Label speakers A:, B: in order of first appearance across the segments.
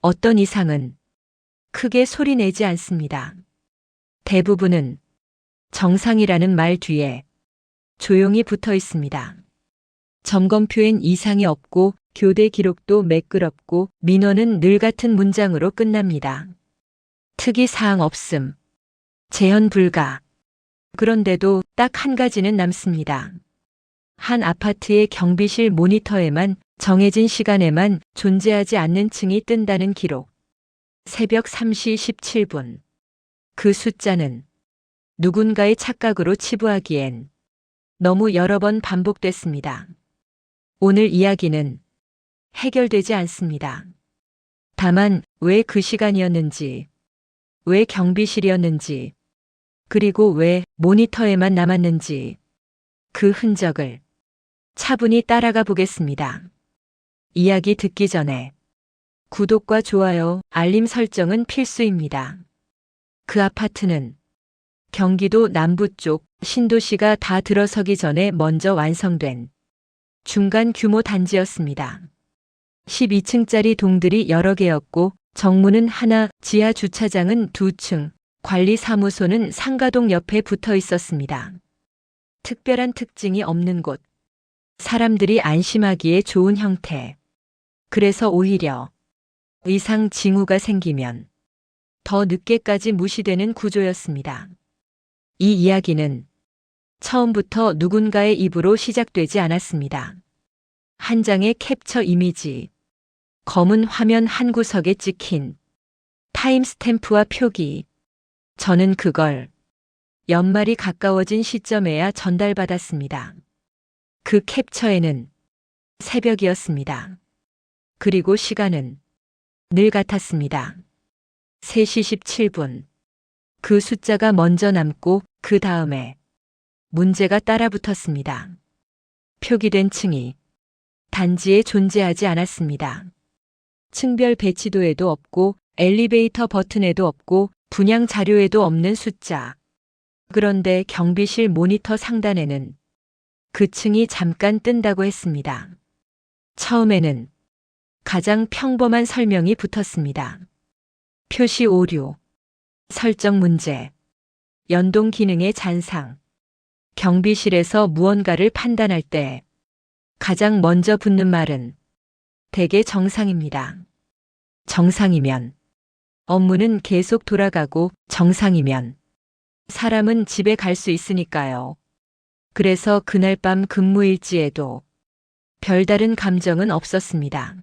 A: 어떤 이상은 크게 소리내지 않습니다. 대부분은 정상이라는 말 뒤에 조용히 붙어 있습니다. 점검표엔 이상이 없고 교대 기록도 매끄럽고 민원은 늘 같은 문장으로 끝납니다. 특이사항 없음. 재현 불가. 그런데도 딱 한 가지는 남습니다. 한 아파트의 경비실 모니터에만 정해진 시간에만 존재하지 않는 층이 뜬다는 기록. 새벽 3시 17분. 그 숫자는 누군가의 착각으로 치부하기엔 너무 여러 번 반복됐습니다. 오늘 이야기는 해결되지 않습니다. 다만 왜 그 시간이었는지, 왜 경비실이었는지, 그리고 왜 모니터에만 남았는지 그 흔적을 차분히 따라가 보겠습니다. 이야기 듣기 전에 구독과 좋아요, 알림 설정은 필수입니다. 그 아파트는 경기도 남부 쪽 신도시가 다 들어서기 전에 먼저 완성된 중간 규모 단지였습니다. 12층짜리 동들이 여러 개였고 정문은 하나, 지하 주차장은 2층, 관리사무소는 상가동 옆에 붙어 있었습니다. 특별한 특징이 없는 곳. 사람들이 안심하기에 좋은 형태. 그래서 오히려 이상 징후가 생기면 더 늦게까지 무시되는 구조였습니다. 이 이야기는 처음부터 누군가의 입으로 시작되지 않았습니다. 한 장의 캡처 이미지, 검은 화면 한 구석에 찍힌 타임스탬프와 표기. 저는 그걸 연말이 가까워진 시점에야 전달받았습니다. 그 캡처에는 새벽이었습니다. 그리고 시간은 늘 같았습니다. 3시 17분. 그 숫자가 먼저 남고 그 다음에 문제가 따라붙었습니다. 표기된 층이 단지에 존재하지 않았습니다. 층별 배치도에도 없고 엘리베이터 버튼에도 없고 분양 자료에도 없는 숫자. 그런데 경비실 모니터 상단에는 그 층이 잠깐 뜬다고 했습니다. 처음에는 가장 평범한 설명이 붙었습니다. 표시 오류, 설정 문제, 연동 기능의 잔상. 경비실에서 무언가를 판단할 때 가장 먼저 붙는 말은 대개 정상입니다. 정상이면 업무는 계속 돌아가고 정상이면 사람은 집에 갈 수 있으니까요. 그래서 그날 밤 근무일지에도 별다른 감정은 없었습니다.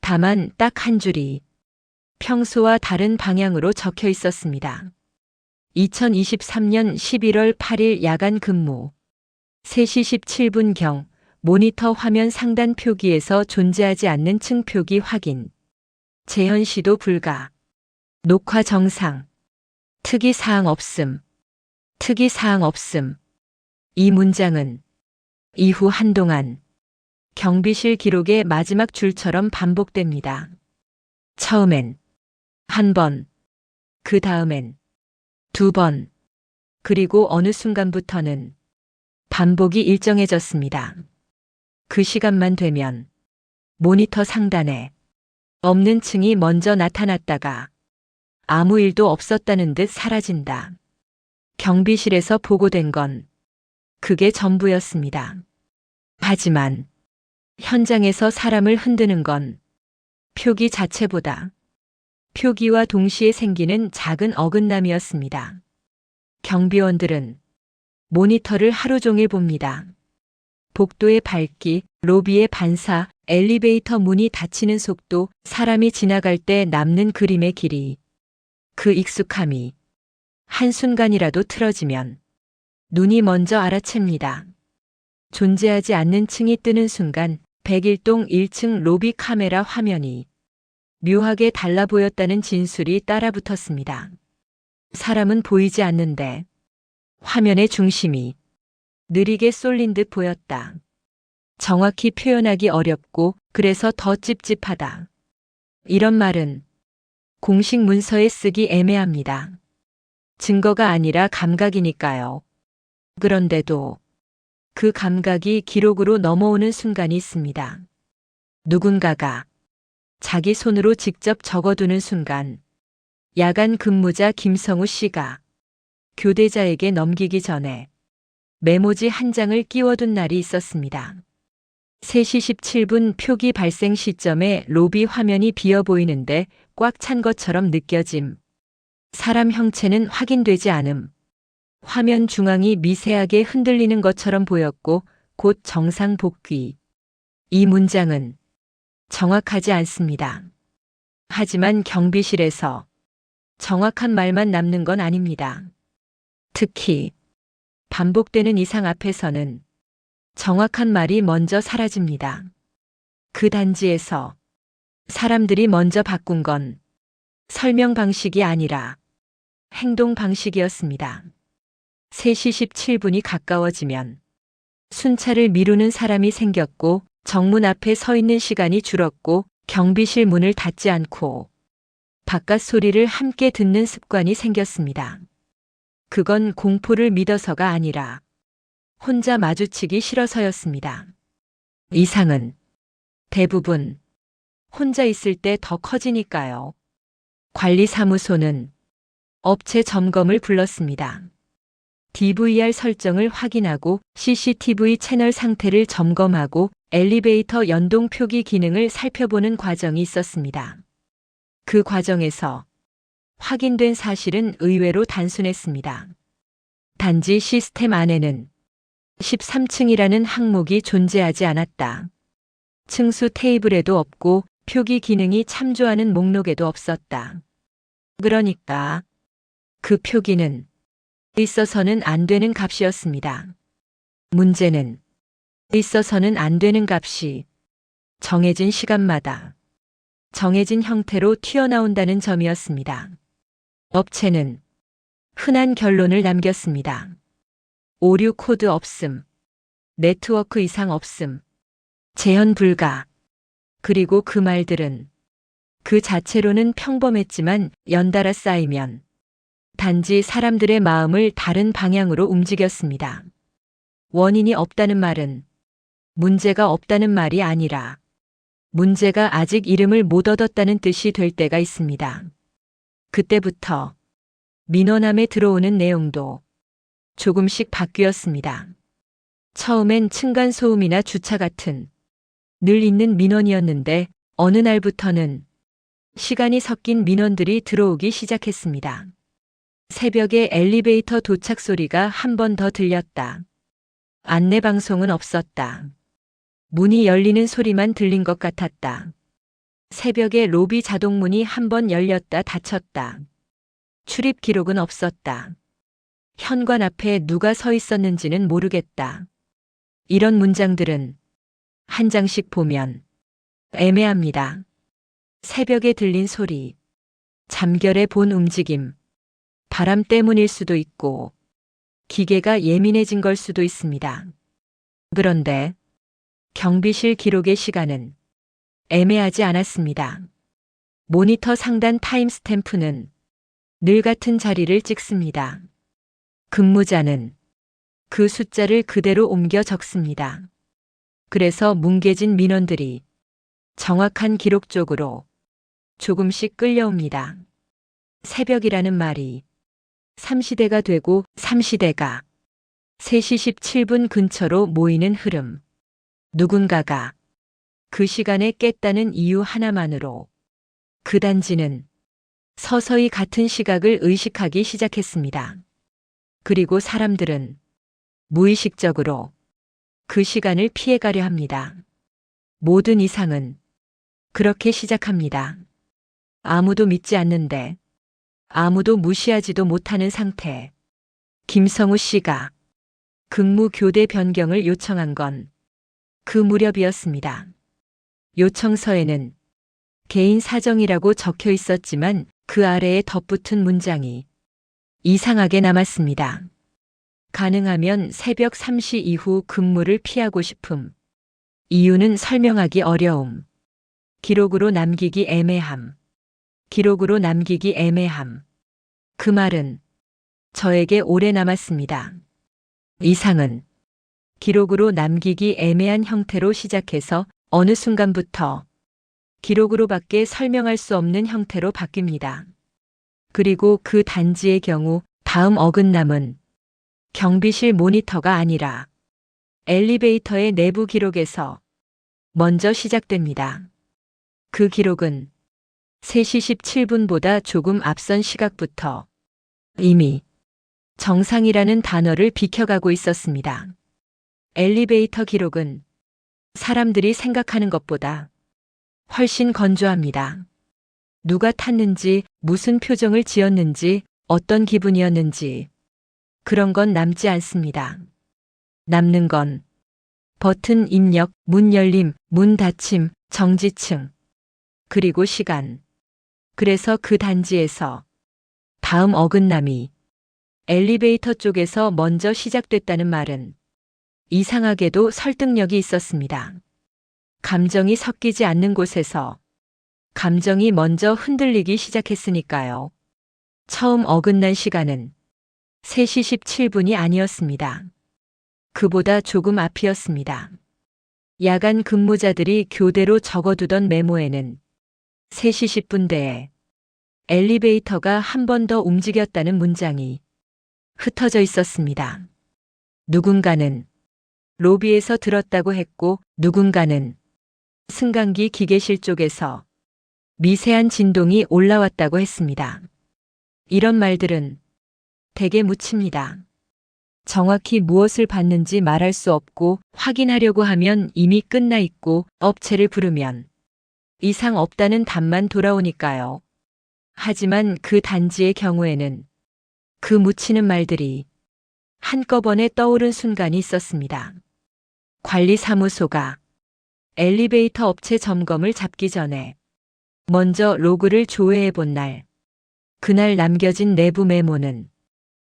A: 다만 딱 한 줄이 평소와 다른 방향으로 적혀 있었습니다. 2023년 11월 8일 야간 근무. 3시 17분경 모니터 화면 상단 표기에서 존재하지 않는 층 표기 확인. 재현 시도 불가. 녹화 정상. 특이사항 없음. 특이사항 없음. 이 문장은 이후 한동안 경비실 기록의 마지막 줄처럼 반복됩니다. 처음엔 한 번, 그 다음엔 2번, 그리고 어느 순간부터는 반복이 일정해졌습니다. 그 시간만 되면 모니터 상단에 없는 층이 먼저 나타났다가 아무 일도 없었다는 듯 사라진다. 경비실에서 보고된 건 그게 전부였습니다. 하지만 현장에서 사람을 흔드는 건 표기 자체보다 표기와 동시에 생기는 작은 어긋남이었습니다. 경비원들은 모니터를 하루 종일 봅니다. 복도의 밝기, 로비의 반사, 엘리베이터 문이 닫히는 속도, 사람이 지나갈 때 남는 그림의 길이. 그 익숙함이 한순간이라도 틀어지면 눈이 먼저 알아챕니다. 존재하지 않는 층이 뜨는 순간 101동 1층 로비 카메라 화면이 묘하게 달라 보였다는 진술이 따라붙었습니다. 사람은 보이지 않는데 화면의 중심이 느리게 쏠린 듯 보였다. 정확히 표현하기 어렵고 그래서 더 찝찝하다. 이런 말은 공식 문서에 쓰기 애매합니다. 증거가 아니라 감각이니까요. 그런데도 그 감각이 기록으로 넘어오는 순간이 있습니다. 누군가가 자기 손으로 직접 적어두는 순간 야간 근무자 김성우 씨가 교대자에게 넘기기 전에 메모지 한 장을 끼워둔 날이 있었습니다. 3시 17분 표기 발생 시점에 로비 화면이 비어 보이는데 꽉 찬 것처럼 느껴짐. 사람 형체는 확인되지 않음. 화면 중앙이 미세하게 흔들리는 것처럼 보였고 곧 정상 복귀. 이 문장은 정확하지 않습니다. 하지만 경비실에서 정확한 말만 남는 건 아닙니다. 특히 반복되는 이상 앞에서는 정확한 말이 먼저 사라집니다. 그 단지에서 사람들이 먼저 바꾼 건 설명 방식이 아니라 행동 방식이었습니다. 3시 17분이 가까워지면 순찰을 미루는 사람이 생겼고 정문 앞에 서 있는 시간이 줄었고 경비실 문을 닫지 않고 바깥 소리를 함께 듣는 습관이 생겼습니다. 그건 공포를 믿어서가 아니라 혼자 마주치기 싫어서였습니다. 이상은 대부분 혼자 있을 때 더 커지니까요. 관리사무소는 업체 점검을 불렀습니다. DVR 설정을 확인하고 CCTV 채널 상태를 점검하고 엘리베이터 연동 표기 기능을 살펴보는 과정이 있었습니다. 그 과정에서 확인된 사실은 의외로 단순했습니다. 단지 시스템 안에는 13층이라는 항목이 존재하지 않았다. 층수 테이블에도 없고 표기 기능이 참조하는 목록에도 없었다. 그러니까 그 표기는 있어서는 안 되는 값이었습니다. 문제는 있어서는 안 되는 값이 정해진 시간마다 정해진 형태로 튀어나온다는 점이었습니다. 업체는 흔한 결론을 남겼습니다. 오류 코드 없음, 네트워크 이상 없음, 재현 불가. 그리고 그 말들은 그 자체로는 평범했지만 연달아 쌓이면 단지 사람들의 마음을 다른 방향으로 움직였습니다. 원인이 없다는 말은 문제가 없다는 말이 아니라 문제가 아직 이름을 못 얻었다는 뜻이 될 때가 있습니다. 그때부터 민원함에 들어오는 내용도 조금씩 바뀌었습니다. 처음엔 층간소음이나 주차 같은 늘 있는 민원이었는데 어느 날부터는 시간이 섞인 민원들이 들어오기 시작했습니다. 새벽에 엘리베이터 도착 소리가 한 번 더 들렸다. 안내방송은 없었다. 문이 열리는 소리만 들린 것 같았다. 새벽에 로비 자동문이 한 번 열렸다 닫혔다. 출입 기록은 없었다. 현관 앞에 누가 서 있었는지는 모르겠다. 이런 문장들은 한 장씩 보면 애매합니다. 새벽에 들린 소리, 잠결에 본 움직임, 바람 때문일 수도 있고 기계가 예민해진 걸 수도 있습니다. 그런데 경비실 기록의 시간은 애매하지 않았습니다. 모니터 상단 타임스탬프는 늘 같은 자리를 찍습니다. 근무자는 그 숫자를 그대로 옮겨 적습니다. 그래서 뭉개진 민원들이 정확한 기록 쪽으로 조금씩 끌려옵니다. 새벽이라는 말이 3시대가 되고 3시대가 3시 17분 근처로 모이는 흐름. 누군가가 그 시간에 깼다는 이유 하나만으로 그 단지는 서서히 같은 시각을 의식하기 시작했습니다. 그리고 사람들은 무의식적으로 그 시간을 피해가려 합니다. 모든 이상은 그렇게 시작합니다. 아무도 믿지 않는데 아무도 무시하지도 못하는 상태. 김성우 씨가 근무 교대 변경을 요청한 건 그 무렵이었습니다. 요청서에는 개인 사정이라고 적혀 있었지만 그 아래에 덧붙은 문장이 이상하게 남았습니다. 가능하면 새벽 3시 이후 근무를 피하고 싶음. 이유는 설명하기 어려움. 기록으로 남기기 애매함. 기록으로 남기기 애매함. 그 말은 저에게 오래 남았습니다. 이상은 기록으로 남기기 애매한 형태로 시작해서 어느 순간부터 기록으로밖에 설명할 수 없는 형태로 바뀝니다. 그리고 그 단지의 경우 다음 어긋남은 경비실 모니터가 아니라 엘리베이터의 내부 기록에서 먼저 시작됩니다. 그 기록은 3시 17분보다 조금 앞선 시각부터 이미 정상이라는 단어를 비켜가고 있었습니다. 엘리베이터 기록은 사람들이 생각하는 것보다 훨씬 건조합니다. 누가 탔는지, 무슨 표정을 지었는지, 어떤 기분이었는지 그런 건 남지 않습니다. 남는 건 버튼 입력, 문 열림, 문 닫힘, 정지층, 그리고 시간. 그래서 그 단지에서 다음 어긋남이 엘리베이터 쪽에서 먼저 시작됐다는 말은 이상하게도 설득력이 있었습니다. 감정이 섞이지 않는 곳에서 감정이 먼저 흔들리기 시작했으니까요. 처음 어긋난 시간은 3시 17분이 아니었습니다. 그보다 조금 앞이었습니다. 야간 근무자들이 교대로 적어두던 메모에는 3시 10분대에 엘리베이터가 한 번 더 움직였다는 문장이 흩어져 있었습니다. 누군가는 로비에서 들었다고 했고 누군가는 승강기 기계실 쪽에서 미세한 진동이 올라왔다고 했습니다. 이런 말들은 대개 묻힙니다. 정확히 무엇을 봤는지 말할 수 없고 확인하려고 하면 이미 끝나 있고 업체를 부르면 이상 없다는 답만 돌아오니까요. 하지만 그 단지의 경우에는 그 묻히는 말들이 한꺼번에 떠오른 순간이 있었습니다. 관리사무소가 엘리베이터 업체 점검을 잡기 전에 먼저 로그를 조회해 본 날, 그날 남겨진 내부 메모는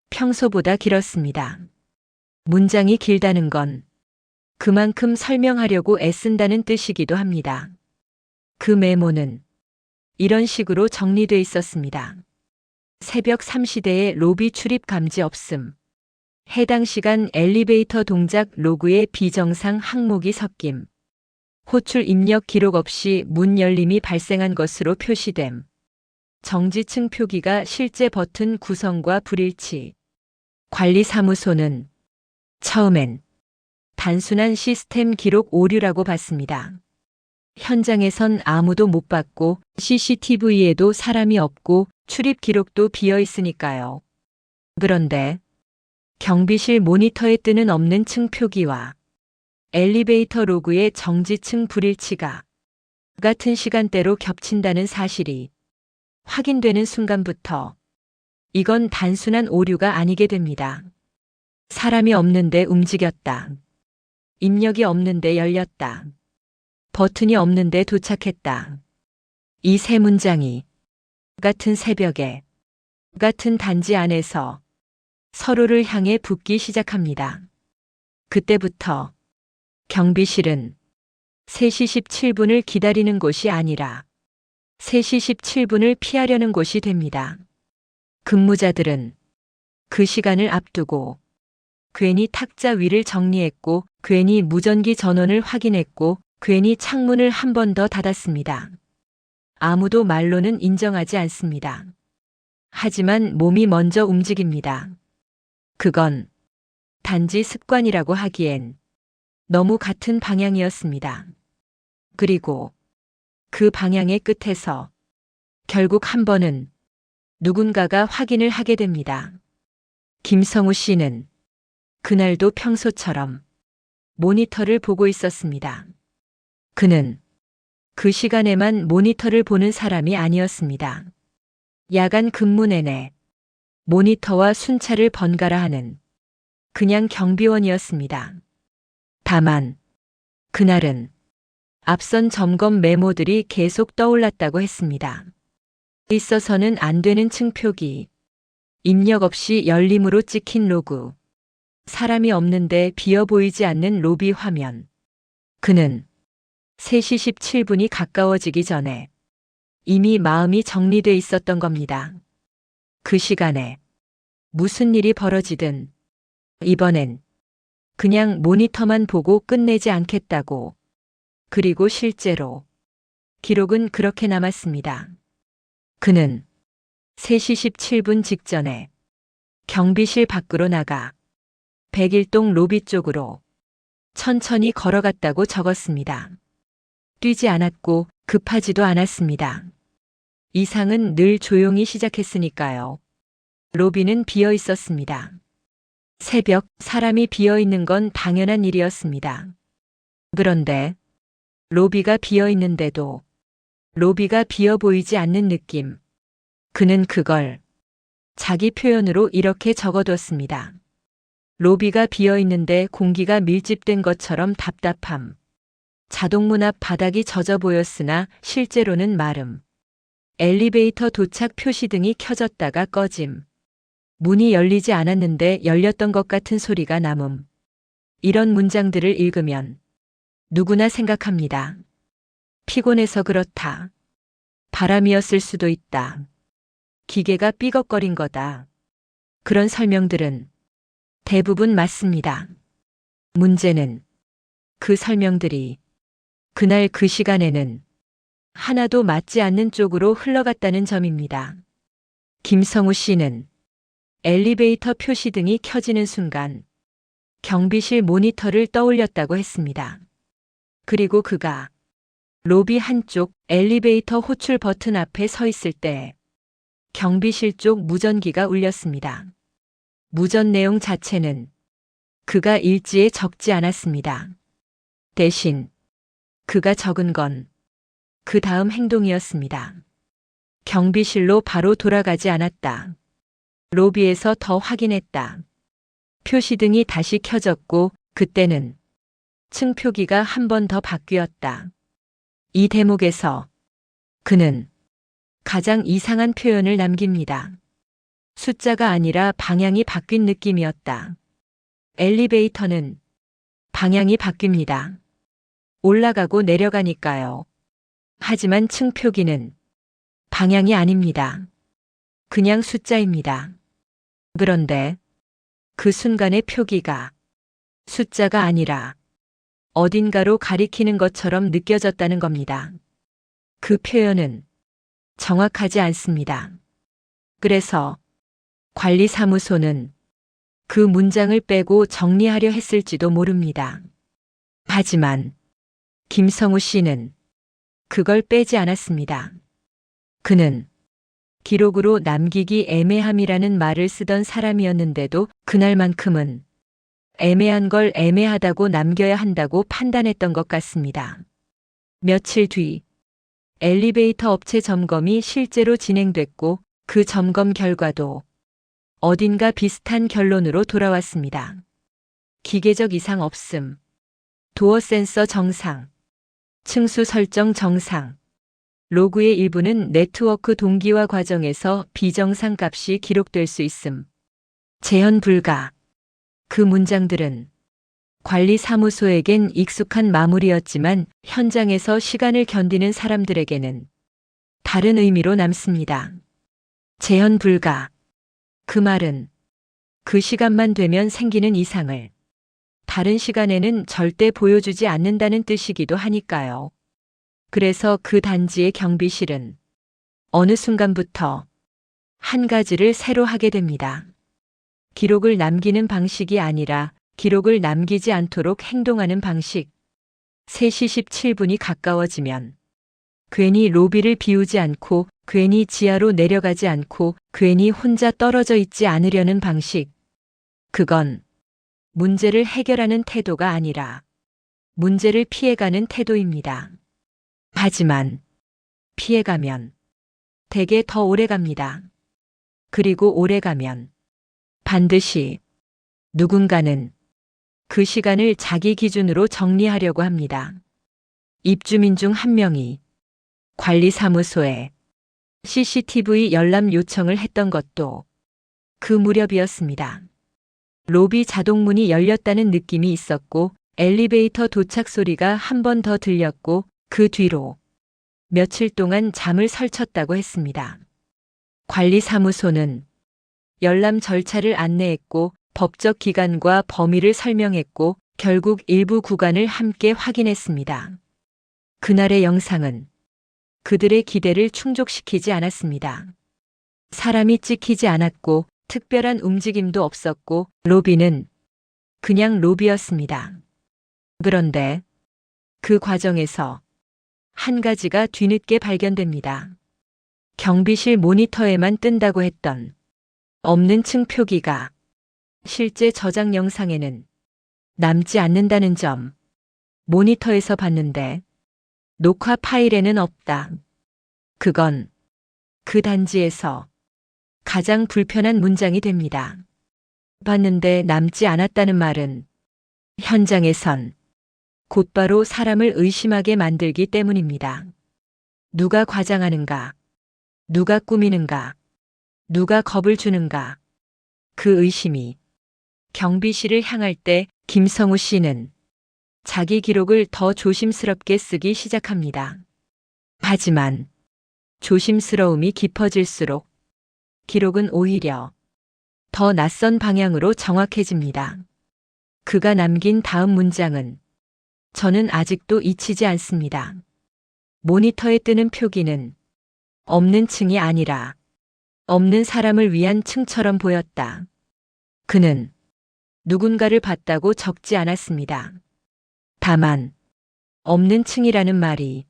A: 평소보다 길었습니다. 문장이 길다는 건 그만큼 설명하려고 애쓴다는 뜻이기도 합니다. 그 메모는 이런 식으로 정리돼 있었습니다. 새벽 3시대에 로비 출입 감지 없음. 해당 시간 엘리베이터 동작 로그에 비정상 항목이 섞임. 호출 입력 기록 없이 문 열림이 발생한 것으로 표시됨. 정지층 표기가 실제 버튼 구성과 불일치. 관리사무소는 처음엔 단순한 시스템 기록 오류라고 봤습니다. 현장에선 아무도 못 봤고 CCTV에도 사람이 없고 출입 기록도 비어 있으니까요. 그런데 경비실 모니터에 뜨는 없는 층 표기와 엘리베이터 로그의 정지층 불일치가 같은 시간대로 겹친다는 사실이 확인되는 순간부터 이건 단순한 오류가 아니게 됩니다. 사람이 없는데 움직였다. 입력이 없는데 열렸다. 버튼이 없는데 도착했다. 이 세 문장이 같은 새벽에 같은 단지 안에서 서로를 향해 붙기 시작합니다. 그때부터 경비실은 3시 17분을 기다리는 곳이 아니라 3시 17분을 피하려는 곳이 됩니다. 근무자들은 그 시간을 앞두고 괜히 탁자 위를 정리했고 괜히 무전기 전원을 확인했고 괜히 창문을 한 번 더 닫았습니다. 아무도 말로는 인정하지 않습니다. 하지만 몸이 먼저 움직입니다. 그건 단지 습관이라고 하기엔 너무 같은 방향이었습니다. 그리고 그 방향의 끝에서 결국 한 번은 누군가가 확인을 하게 됩니다. 김성우 씨는 그날도 평소처럼 모니터를 보고 있었습니다. 그는 그 시간에만 모니터를 보는 사람이 아니었습니다. 야간 근무 내내 모니터와 순찰을 번갈아 하는 그냥 경비원이었습니다. 다만 그날은 앞선 점검 메모들이 계속 떠올랐다고 했습니다. 있어서는 안 되는 층표기, 입력 없이 열림으로 찍힌 로그, 사람이 없는데 비어 보이지 않는 로비 화면. 그는 3시 17분이 가까워지기 전에 이미 마음이 정리돼 있었던 겁니다. 그 시간에 무슨 일이 벌어지든 이번엔 그냥 모니터만 보고 끝내지 않겠다고. 그리고 실제로 기록은 그렇게 남았습니다. 그는 3시 17분 직전에 경비실 밖으로 나가 101동 로비 쪽으로 천천히 걸어갔다고 적었습니다. 뛰지 않았고 급하지도 않았습니다. 이상은 늘 조용히 시작했으니까요. 로비는 비어 있었습니다. 새벽 사람이 비어 있는 건 당연한 일이었습니다. 그런데 로비가 비어 있는데도 로비가 비어 보이지 않는 느낌. 그는 그걸 자기 표현으로 이렇게 적어뒀습니다. 로비가 비어 있는데 공기가 밀집된 것처럼 답답함. 자동문 앞 바닥이 젖어 보였으나 실제로는 마름. 엘리베이터 도착 표시등이 켜졌다가 꺼짐. 문이 열리지 않았는데 열렸던 것 같은 소리가 남음. 이런 문장들을 읽으면 누구나 생각합니다. 피곤해서 그렇다. 바람이었을 수도 있다. 기계가 삐걱거린 거다. 그런 설명들은 대부분 맞습니다. 문제는 그 설명들이 그날 그 시간에는 하나도 맞지 않는 쪽으로 흘러갔다는 점입니다. 김성우 씨는 엘리베이터 표시등이 켜지는 순간 경비실 모니터를 떠올렸다고 했습니다. 그리고 그가 로비 한쪽 엘리베이터 호출 버튼 앞에 서 있을 때 경비실 쪽 무전기가 울렸습니다. 무전 내용 자체는 그가 일지에 적지 않았습니다. 대신 그가 적은 건 그 다음 행동이었습니다. 경비실로 바로 돌아가지 않았다. 로비에서 더 확인했다. 표시등이 다시 켜졌고 그때는 층표기가 한 번 더 바뀌었다. 이 대목에서 그는 가장 이상한 표현을 남깁니다. 숫자가 아니라 방향이 바뀐 느낌이었다. 엘리베이터는 방향이 바뀝니다. 올라가고 내려가니까요. 하지만 층표기는 방향이 아닙니다. 그냥 숫자입니다. 그런데 그 순간의 표기가 숫자가 아니라 어딘가로 가리키는 것처럼 느껴졌다는 겁니다. 그 표현은 정확하지 않습니다. 그래서 관리사무소는 그 문장을 빼고 정리하려 했을지도 모릅니다. 하지만 김성우 씨는 그걸 빼지 않았습니다. 그는 기록으로 남기기 애매함이라는 말을 쓰던 사람이었는데도 그날만큼은 애매한 걸 애매하다고 남겨야 한다고 판단했던 것 같습니다. 며칠 뒤 엘리베이터 업체 점검이 실제로 진행됐고 그 점검 결과도 어딘가 비슷한 결론으로 돌아왔습니다. 기계적 이상 없음, 도어 센서 정상, 층수 설정 정상, 로그의 일부는 네트워크 동기화 과정에서 비정상 값이 기록될 수 있음, 재현 불가. 그 문장들은 관리사무소에겐 익숙한 마무리였지만 현장에서 시간을 견디는 사람들에게는 다른 의미로 남습니다. 재현 불가. 그 말은 그 시간만 되면 생기는 이상을 다른 시간에는 절대 보여주지 않는다는 뜻이기도 하니까요. 그래서 그 단지의 경비실은 어느 순간부터 한 가지를 새로 하게 됩니다. 기록을 남기는 방식이 아니라 기록을 남기지 않도록 행동하는 방식. 3시 17분이 가까워지면 괜히 로비를 비우지 않고 괜히 지하로 내려가지 않고 괜히 혼자 떨어져 있지 않으려는 방식. 그건 문제를 해결하는 태도가 아니라 문제를 피해가는 태도입니다. 하지만 피해가면 대개 더 오래 갑니다. 그리고 오래 가면 반드시 누군가는 그 시간을 자기 기준으로 정리하려고 합니다. 입주민 중 한 명이 관리사무소에 CCTV 열람 요청을 했던 것도 그 무렵이었습니다. 로비 자동문이 열렸다는 느낌이 있었고 엘리베이터 도착 소리가 한 번 더 들렸고 그 뒤로 며칠 동안 잠을 설쳤다고 했습니다. 관리사무소는 열람 절차를 안내했고 법적 기간과 범위를 설명했고 결국 일부 구간을 함께 확인했습니다. 그날의 영상은 그들의 기대를 충족시키지 않았습니다. 사람이 찍히지 않았고 특별한 움직임도 없었고 로비는 그냥 로비였습니다. 그런데 그 과정에서 한 가지가 뒤늦게 발견됩니다. 경비실 모니터에만 뜬다고 했던 없는 층 표기가 실제 저장 영상에는 남지 않는다는 점. 모니터에서 봤는데 녹화 파일에는 없다. 그건 그 단지에서 가장 불편한 문장이 됩니다. 봤는데 남지 않았다는 말은 현장에선 곧바로 사람을 의심하게 만들기 때문입니다. 누가 과장하는가? 누가 꾸미는가? 누가 겁을 주는가? 그 의심이 경비실을 향할 때 김성우 씨는 자기 기록을 더 조심스럽게 쓰기 시작합니다. 하지만 조심스러움이 깊어질수록 기록은 오히려 더 낯선 방향으로 정확해집니다. 그가 남긴 다음 문장은 저는 아직도 잊히지 않습니다. 모니터에 뜨는 표기는 없는 층이 아니라 없는 사람을 위한 층처럼 보였다. 그는 누군가를 봤다고 적지 않았습니다. 다만 없는 층이라는 말이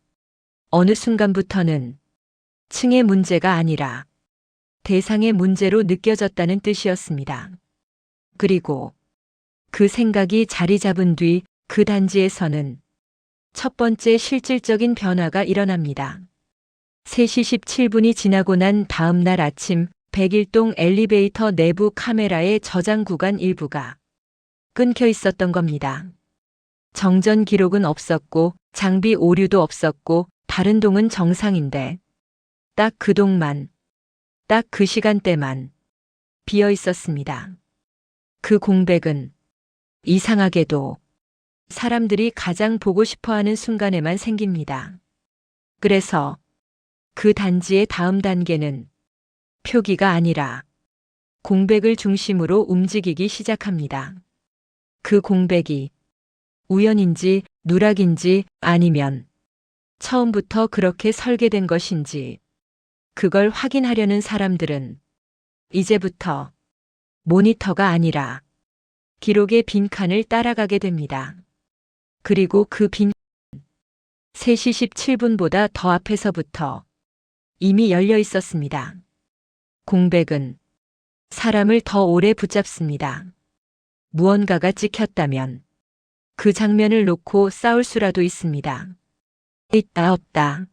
A: 어느 순간부터는 층의 문제가 아니라 대상의 문제로 느껴졌다는 뜻이었습니다. 그리고 그 생각이 자리 잡은 뒤 그 단지에서는 첫 번째 실질적인 변화가 일어납니다. 3시 17분이 지나고 난 다음 날 아침 101동 엘리베이터 내부 카메라의 저장 구간 일부가 끊겨 있었던 겁니다. 정전 기록은 없었고 장비 오류도 없었고 다른 동은 정상인데 딱 그 동만, 딱 그 시간대만 비어 있었습니다. 그 공백은 이상하게도 사람들이 가장 보고 싶어하는 순간에만 생깁니다. 그래서 그 단지의 다음 단계는 표기가 아니라 공백을 중심으로 움직이기 시작합니다. 그 공백이 우연인지 누락인지 아니면 처음부터 그렇게 설계된 것인지 그걸 확인하려는 사람들은 이제부터 모니터가 아니라 기록의 빈칸을 따라가게 됩니다. 그리고 그 빈칸은 3시 17분보다 더 앞에서부터 이미 열려 있었습니다. 공백은 사람을 더 오래 붙잡습니다. 무언가가 찍혔다면 그 장면을 놓고 싸울 수라도 있습니다. 있다 없다.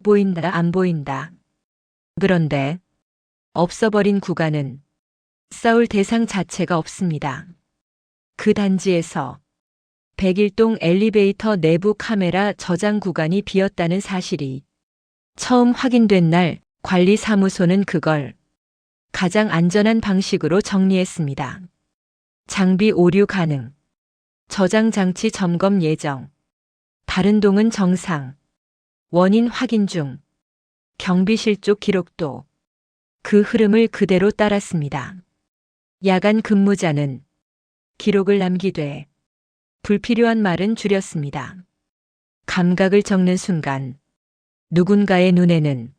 A: 보인다 안 보인다. 그런데 없어버린 구간은 싸울 대상 자체가 없습니다. 그 단지에서 101동 엘리베이터 내부 카메라 저장 구간이 비었다는 사실이 처음 확인된 날 관리사무소는 그걸 가장 안전한 방식으로 정리했습니다. 장비 오류 가능, 저장 장치 점검 예정, 다른 동은 정상, 원인 확인 중, 경비실 쪽 기록도 그 흐름을 그대로 따랐습니다. 야간 근무자는 기록을 남기되 불필요한 말은 줄였습니다. 감각을 적는 순간 누군가의 눈에는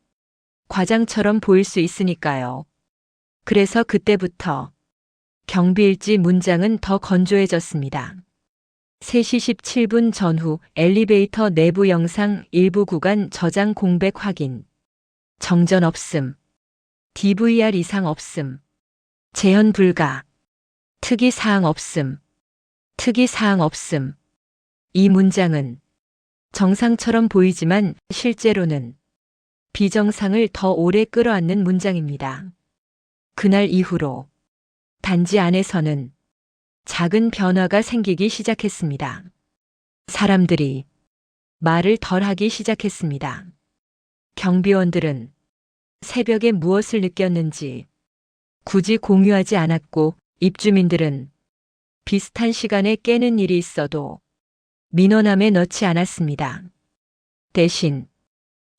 A: 과장처럼 보일 수 있으니까요. 그래서 그때부터 경비일지 문장은 더 건조해졌습니다. 3시 17분 전후 엘리베이터 내부 영상 일부 구간 저장 공백 확인. 정전 없음. DVR 이상 없음. 재현 불가. 특이사항 없음. 특이사항 없음. 이 문장은 정상처럼 보이지만 실제로는 비정상을 더 오래 끌어안는 문장입니다. 그날 이후로 단지 안에서는 작은 변화가 생기기 시작했습니다. 사람들이 말을 덜 하기 시작했습니다. 경비원들은 새벽에 무엇을 느꼈는지 굳이 공유하지 않았고 입주민들은 비슷한 시간에 깨는 일이 있어도 민원함에 넣지 않았습니다. 대신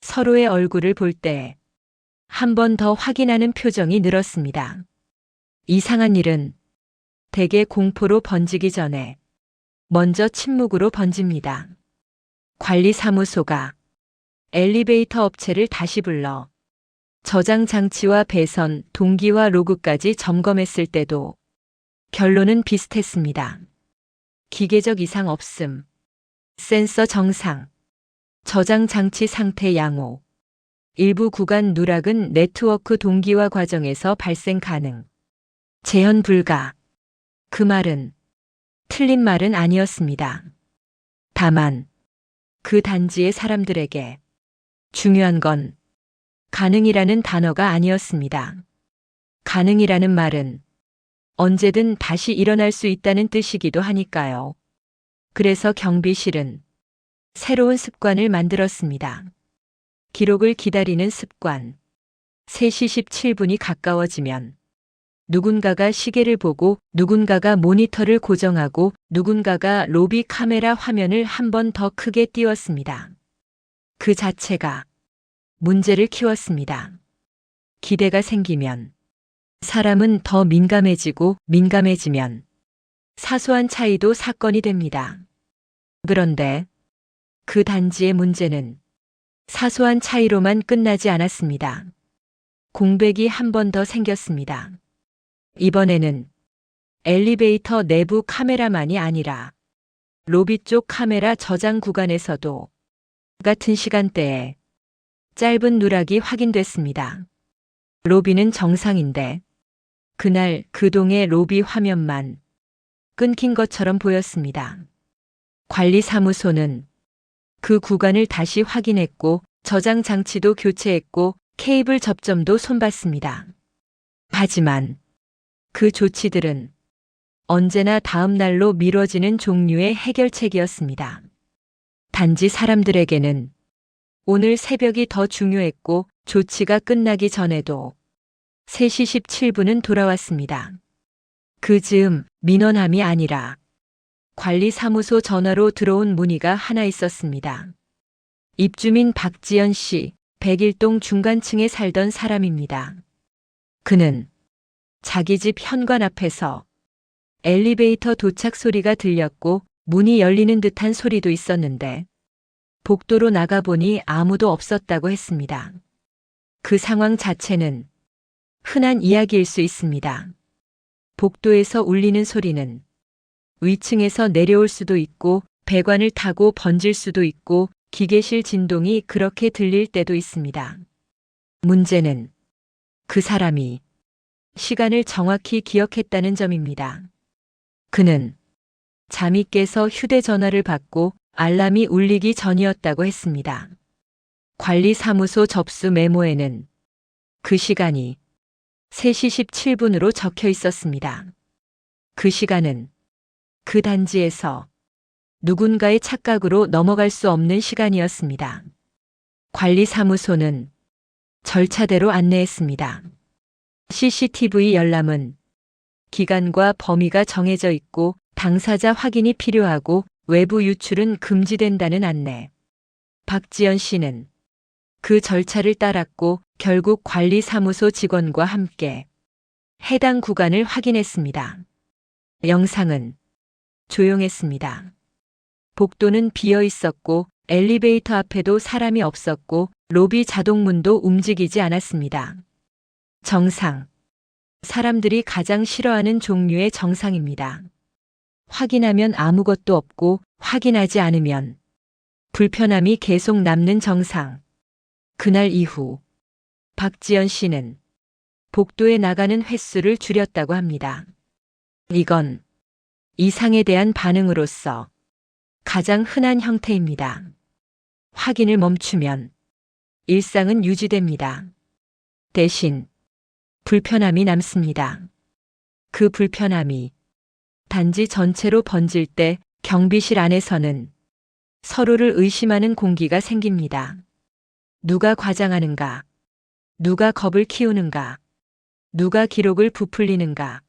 A: 서로의 얼굴을 볼 때 한 번 더 확인하는 표정이 늘었습니다. 이상한 일은 대개 공포로 번지기 전에 먼저 침묵으로 번집니다. 관리사무소가 엘리베이터 업체를 다시 불러 저장 장치와 배선, 동기화 로그까지 점검했을 때도 결론은 비슷했습니다. 기계적 이상 없음. 센서 정상. 저장 장치 상태 양호. 일부 구간 누락은 네트워크 동기화 과정에서 발생 가능. 재현 불가. 그 말은 틀린 말은 아니었습니다. 다만 그 단지의 사람들에게 중요한 건 가능이라는 단어가 아니었습니다. 가능이라는 말은 언제든 다시 일어날 수 있다는 뜻이기도 하니까요. 그래서 경비실은 새로운 습관을 만들었습니다. 기록을 기다리는 습관. 3시 17분이 가까워지면 누군가가 시계를 보고 누군가가 모니터를 고정하고 누군가가 로비 카메라 화면을 한 번 더 크게 띄웠습니다. 그 자체가 문제를 키웠습니다. 기대가 생기면 사람은 더 민감해지면 사소한 차이도 사건이 됩니다. 그런데 그 단지의 문제는 사소한 차이로만 끝나지 않았습니다. 공백이 한 번 더 생겼습니다. 이번에는 엘리베이터 내부 카메라만이 아니라 로비 쪽 카메라 저장 구간에서도 같은 시간대에 짧은 누락이 확인됐습니다. 로비는 정상인데 그날 그 동의 로비 화면만 끊긴 것처럼 보였습니다. 관리사무소는 그 구간을 다시 확인했고 저장 장치도 교체했고 케이블 접점도 손봤습니다. 하지만 그 조치들은 언제나 다음 날로 미뤄지는 종류의 해결책이었습니다. 단지 사람들에게는 오늘 새벽이 더 중요했고 조치가 끝나기 전에도 3시 17분은 돌아왔습니다. 그 즈음 민원함이 아니라 관리사무소 전화로 들어온 문의가 하나 있었습니다. 입주민 박지연 씨, 101동 중간층에 살던 사람입니다. 그는 자기 집 현관 앞에서 엘리베이터 도착 소리가 들렸고 문이 열리는 듯한 소리도 있었는데 복도로 나가보니 아무도 없었다고 했습니다. 그 상황 자체는 흔한 이야기일 수 있습니다. 복도에서 울리는 소리는 위층에서 내려올 수도 있고 배관을 타고 번질 수도 있고 기계실 진동이 그렇게 들릴 때도 있습니다. 문제는 그 사람이 시간을 정확히 기억했다는 점입니다. 그는 잠이 깨서 휴대전화를 받고 알람이 울리기 전이었다고 했습니다. 관리사무소 접수 메모에는 그 시간이 3시 17분으로 적혀 있었습니다. 그 시간은 그 단지에서 누군가의 착각으로 넘어갈 수 없는 시간이었습니다. 관리사무소는 절차대로 안내했습니다. CCTV 열람은 기간과 범위가 정해져 있고 당사자 확인이 필요하고 외부 유출은 금지된다는 안내. 박지연 씨는 그 절차를 따랐고 결국 관리사무소 직원과 함께 해당 구간을 확인했습니다. 영상은 조용했습니다. 복도는 비어 있었고 엘리베이터 앞에도 사람이 없었고 로비 자동문도 움직이지 않았습니다. 정상. 사람들이 가장 싫어하는 종류의 정상입니다. 확인하면 아무것도 없고 확인하지 않으면 불편함이 계속 남는 정상. 그날 이후 박지연 씨는 복도에 나가는 횟수를 줄였다고 합니다. 이건 이상에 대한 반응으로서 가장 흔한 형태입니다. 확인을 멈추면 일상은 유지됩니다. 대신 불편함이 남습니다. 그 불편함이 단지 전체로 번질 때 경비실 안에서는 서로를 의심하는 공기가 생깁니다. 누가 과장하는가? 누가 겁을 키우는가? 누가 기록을 부풀리는가?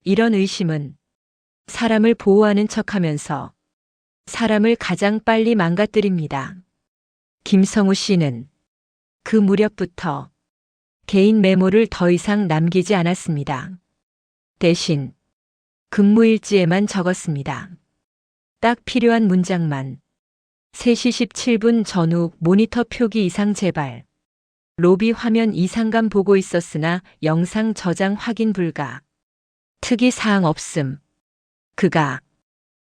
A: 이런 의심은 사람을 보호하는 척하면서 사람을 가장 빨리 망가뜨립니다. 김성우 씨는 그 무렵부터 개인 메모를 더 이상 남기지 않았습니다. 대신 근무일지에만 적었습니다. 딱 필요한 문장만 3시 17분 전후 모니터 표기 이상 제발. 로비 화면 이상감 보고 있었으나 영상 저장 확인 불가. 특이사항 없음. 그가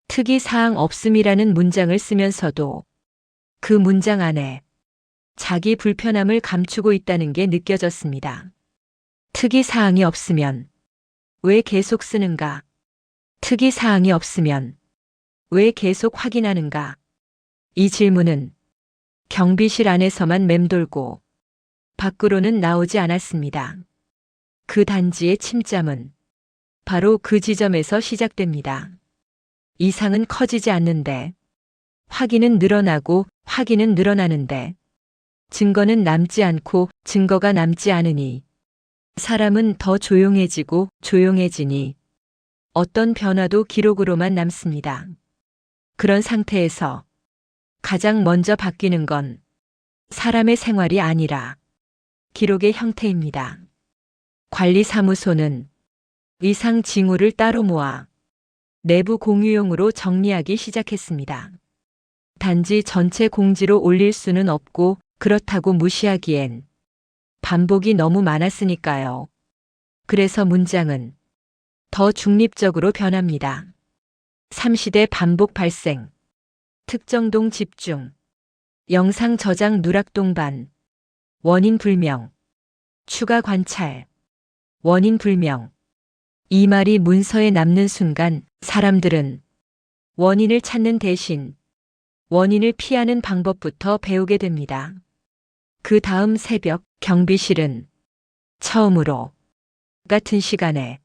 A: 특이사항 없음이라는 문장을 쓰면서도 그 문장 안에 자기 불편함을 감추고 있다는 게 느껴졌습니다. 특이사항이 없으면 왜 계속 쓰는가? 특이사항이 없으면 왜 계속 확인하는가? 이 질문은 경비실 안에서만 맴돌고 밖으로는 나오지 않았습니다. 그 단지의 침잠은 바로 그 지점에서 시작됩니다. 이상은 커지지 않는데, 확인은 늘어나고 확인은 늘어나는데, 증거는 남지 않고 증거가 남지 않으니, 사람은 더 조용해지고 조용해지니, 어떤 변화도 기록으로만 남습니다. 그런 상태에서 가장 먼저 바뀌는 건 사람의 생활이 아니라 기록의 형태입니다. 관리사무소는 의상 징후를 따로 모아 내부 공유용으로 정리하기 시작했습니다. 단지 전체 공지로 올릴 수는 없고 그렇다고 무시하기엔 반복이 너무 많았으니까요. 그래서 문장은 더 중립적으로 변합니다. 3시대 반복 발생, 특정동 집중, 영상 저장 누락 동반, 원인 불명, 추가 관찰, 원인 불명. 이 말이 문서에 남는 순간 사람들은 원인을 찾는 대신 원인을 피하는 방법부터 배우게 됩니다. 그 다음 새벽 경비실은 처음으로 같은 시간에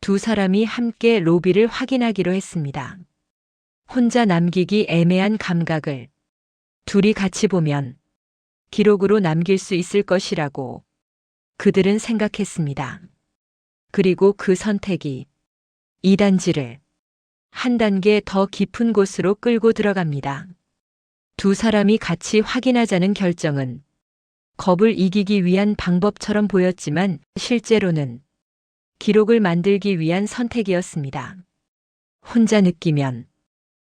A: 두 사람이 함께 로비를 확인하기로 했습니다. 혼자 남기기 애매한 감각을 둘이 같이 보면 기록으로 남길 수 있을 것이라고 그들은 생각했습니다. 그리고 그 선택이 이 단지를 한 단계 더 깊은 곳으로 끌고 들어갑니다. 두 사람이 같이 확인하자는 결정은 겁을 이기기 위한 방법처럼 보였지만 실제로는 기록을 만들기 위한 선택이었습니다. 혼자 느끼면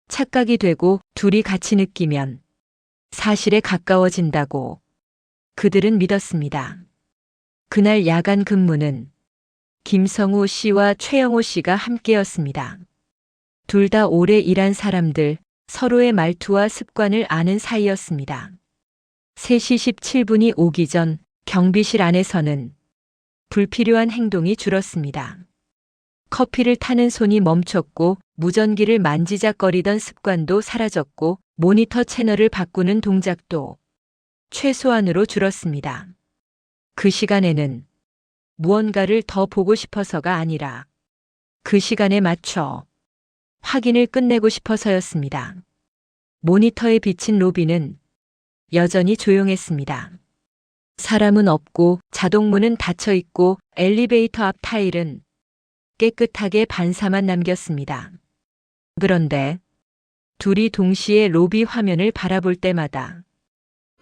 A: 착각이 되고 둘이 같이 느끼면 사실에 가까워진다고 그들은 믿었습니다. 그날 야간 근무는 김성우 씨와 최영호 씨가 함께였습니다. 둘 다 오래 일한 사람들, 서로의 말투와 습관을 아는 사이였습니다. 3시 17분이 오기 전 경비실 안에서는 불필요한 행동이 줄었습니다. 커피를 타는 손이 멈췄고 무전기를 만지작거리던 습관도 사라졌고 모니터 채널을 바꾸는 동작도 최소한으로 줄었습니다. 그 시간에는 무언가를 더 보고 싶어서가 아니라 그 시간에 맞춰 확인을 끝내고 싶어서였습니다. 모니터에 비친 로비는 여전히 조용했습니다. 사람은 없고 자동문은 닫혀 있고 엘리베이터 앞 타일은 깨끗하게 반사만 남겼습니다. 그런데 둘이 동시에 로비 화면을 바라볼 때마다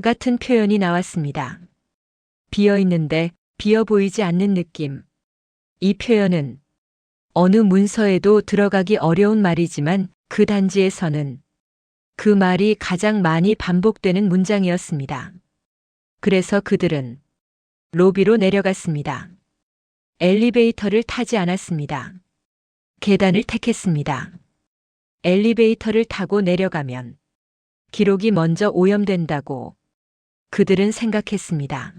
A: 같은 표현이 나왔습니다. 비어 있는데 비어 보이지 않는 느낌. 이 표현은 어느 문서에도 들어가기 어려운 말이지만 그 단지에서는 그 말이 가장 많이 반복되는 문장이었습니다. 그래서 그들은 로비로 내려갔습니다. 엘리베이터를 타지 않았습니다. 계단을 택했습니다. 엘리베이터를 타고 내려가면 기록이 먼저 오염된다고 그들은 생각했습니다.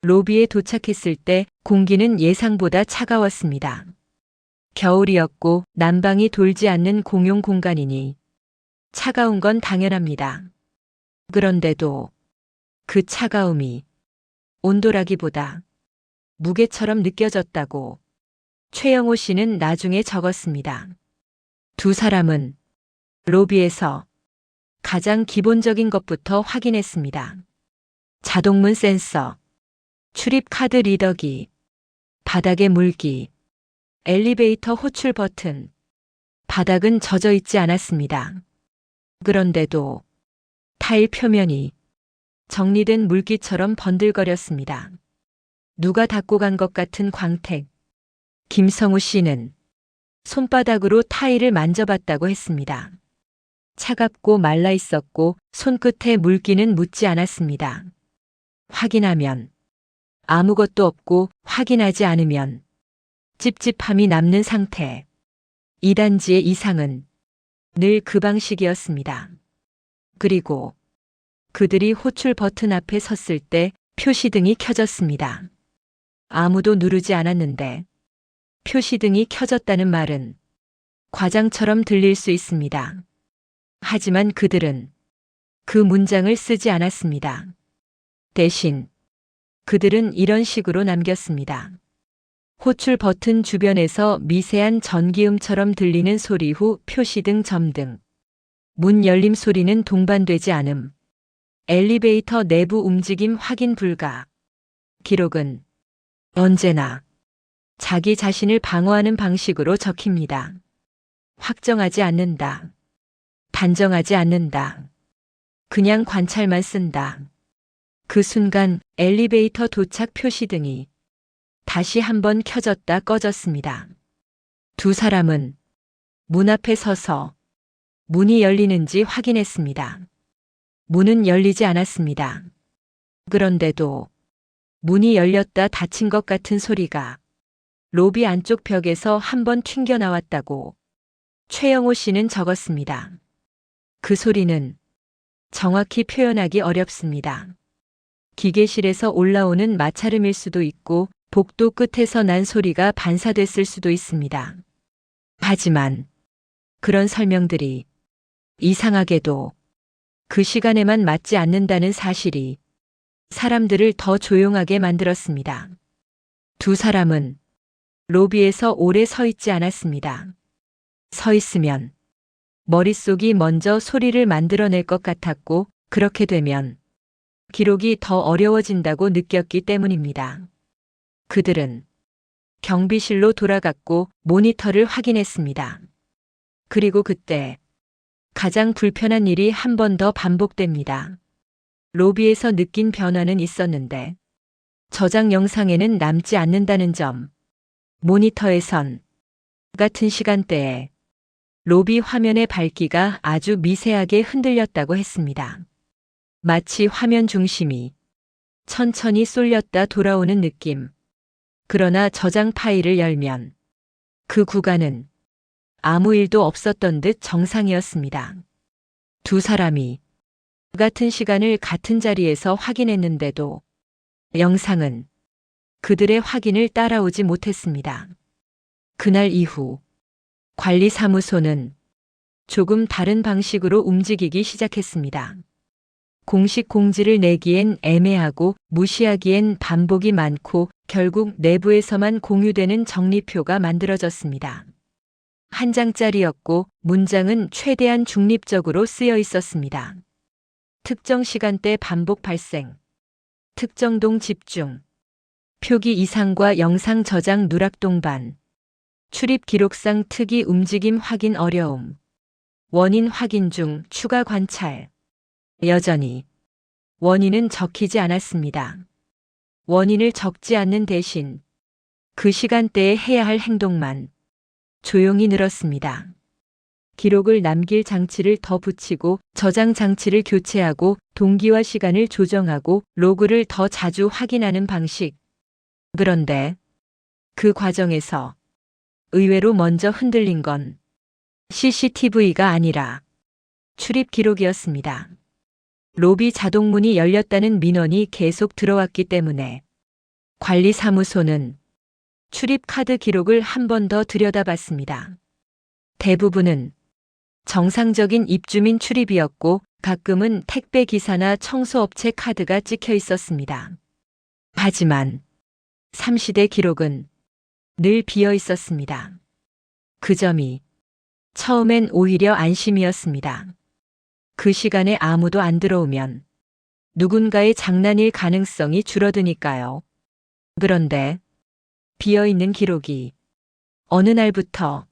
A: 로비에 도착했을 때 공기는 예상보다 차가웠습니다. 겨울이었고 난방이 돌지 않는 공용 공간이니 차가운 건 당연합니다. 그런데도 그 차가움이 온도라기보다 무게처럼 느껴졌다고 최영호 씨는 나중에 적었습니다. 두 사람은 로비에서 가장 기본적인 것부터 확인했습니다. 자동문 센서, 출입 카드 리더기, 바닥에 물기, 엘리베이터 호출 버튼. 바닥은 젖어 있지 않았습니다. 그런데도 타일 표면이 정리된 물기처럼 번들거렸습니다. 누가 닦고 간 것 같은 광택. 김성우 씨는 손바닥으로 타일을 만져봤다고 했습니다. 차갑고 말라 있었고 손끝에 물기는 묻지 않았습니다. 확인하면 아무것도 없고 확인하지 않으면 찝찝함이 남는 상태. 이 단지의 이상은 늘 그 방식이었습니다. 그리고 그들이 호출 버튼 앞에 섰을 때 표시등이 켜졌습니다. 아무도 누르지 않았는데 표시등이 켜졌다는 말은 과장처럼 들릴 수 있습니다. 하지만 그들은 그 문장을 쓰지 않았습니다. 대신 그들은 이런 식으로 남겼습니다. 호출 버튼 주변에서 미세한 전기음처럼 들리는 소리 후 표시등 점등. 문 열림 소리는 동반되지 않음. 엘리베이터 내부 움직임 확인 불가. 기록은 언제나 자기 자신을 방어하는 방식으로 적힙니다. 확정하지 않는다. 단정하지 않는다. 그냥 관찰만 쓴다. 그 순간 엘리베이터 도착 표시등이 다시 한번 켜졌다 꺼졌습니다. 두 사람은 문 앞에 서서 문이 열리는지 확인했습니다. 문은 열리지 않았습니다. 그런데도 문이 열렸다 닫힌 것 같은 소리가 로비 안쪽 벽에서 한번 튕겨 나왔다고 최영호 씨는 적었습니다. 그 소리는 정확히 표현하기 어렵습니다. 기계실에서 올라오는 마찰음일 수도 있고 복도 끝에서 난 소리가 반사됐을 수도 있습니다. 하지만 그런 설명들이 이상하게도 그 시간에만 맞지 않는다는 사실이 사람들을 더 조용하게 만들었습니다. 두 사람은 로비에서 오래 서 있지 않았습니다. 서 있으면 머릿속이 먼저 소리를 만들어낼 것 같았고 그렇게 되면 기록이 더 어려워진다고 느꼈기 때문입니다. 그들은 경비실로 돌아갔고 모니터를 확인했습니다. 그리고 그때 가장 불편한 일이 한 번 더 반복됩니다. 로비에서 느낀 변화는 있었는데 저장 영상에는 남지 않는다는 점. 모니터에선 같은 시간대에 로비 화면의 밝기가 아주 미세하게 흔들렸다고 했습니다. 마치 화면 중심이 천천히 쏠렸다 돌아오는 느낌. 그러나 저장 파일을 열면 그 구간은 아무 일도 없었던 듯 정상이었습니다. 두 사람이 같은 시간을 같은 자리에서 확인했는데도 영상은 그들의 확인을 따라오지 못했습니다. 그날 이후 관리사무소는 조금 다른 방식으로 움직이기 시작했습니다. 공식 공지를 내기엔 애매하고 무시하기엔 반복이 많고 결국 내부에서만 공유되는 정리표가 만들어졌습니다. 한 장짜리였고 문장은 최대한 중립적으로 쓰여 있었습니다. 특정 시간대 반복 발생. 특정 동 집중. 표기 이상과 영상 저장 누락 동반. 출입 기록상 특이 움직임 확인 어려움. 원인 확인 중 추가 관찰. 여전히 원인은 적히지 않았습니다. 원인을 적지 않는 대신 그 시간대에 해야 할 행동만 조용히 늘었습니다. 기록을 남길 장치를 더 붙이고 저장 장치를 교체하고 동기와 시간을 조정하고 로그를 더 자주 확인하는 방식. 그런데 그 과정에서 의외로 먼저 흔들린 건 CCTV가 아니라 출입 기록이었습니다. 로비 자동문이 열렸다는 민원이 계속 들어왔기 때문에 관리사무소는 출입 카드 기록을 한 번 더 들여다봤습니다. 대부분은 정상적인 입주민 출입이었고 가끔은 택배 기사나 청소업체 카드가 찍혀 있었습니다. 하지만 삼시대 기록은 늘 비어 있었습니다. 그 점이 처음엔 오히려 안심이었습니다. 그 시간에 아무도 안 들어오면 누군가의 장난일 가능성이 줄어드니까요. 그런데 비어있는 기록이 어느 날부터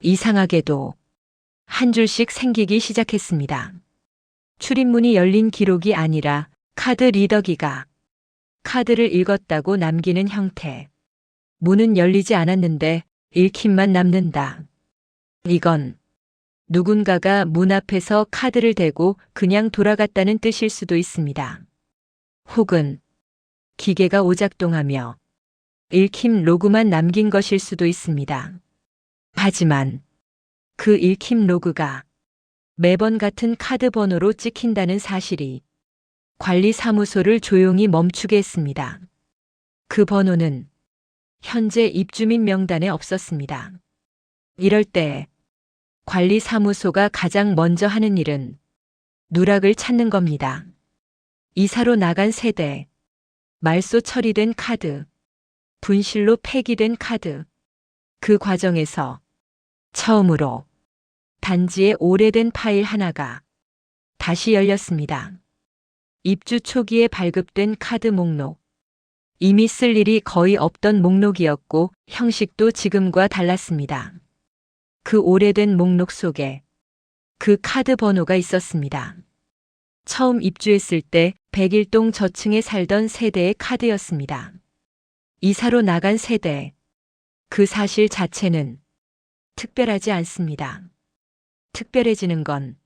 A: 이상하게도 한 줄씩 생기기 시작했습니다. 출입문이 열린 기록이 아니라 카드 리더기가 카드를 읽었다고 남기는 형태. 문은 열리지 않았는데 읽힘만 남는다. 이건 누군가가 문 앞에서 카드를 대고 그냥 돌아갔다는 뜻일 수도 있습니다. 혹은 기계가 오작동하며 읽힘 로그만 남긴 것일 수도 있습니다. 하지만 그 읽힘 로그가 매번 같은 카드 번호로 찍힌다는 사실이 관리사무소를 조용히 멈추게 했습니다. 그 번호는 현재 입주민 명단에 없었습니다. 이럴 때 관리사무소가 가장 먼저 하는 일은 누락을 찾는 겁니다. 이사로 나간 세대, 말소 처리된 카드, 분실로 폐기된 카드, 그 과정에서 처음으로 단지의 오래된 파일 하나가 다시 열렸습니다. 입주 초기에 발급된 카드 목록. 이미 쓸 일이 거의 없던 목록이었고 형식도 지금과 달랐습니다. 그 오래된 목록 속에 그 카드 번호가 있었습니다. 처음 입주했을 때 101동 저층에 살던 세대의 카드였습니다. 이사로 나간 세대. 그 사실 자체는 특별하지 않습니다. 특별해지는 건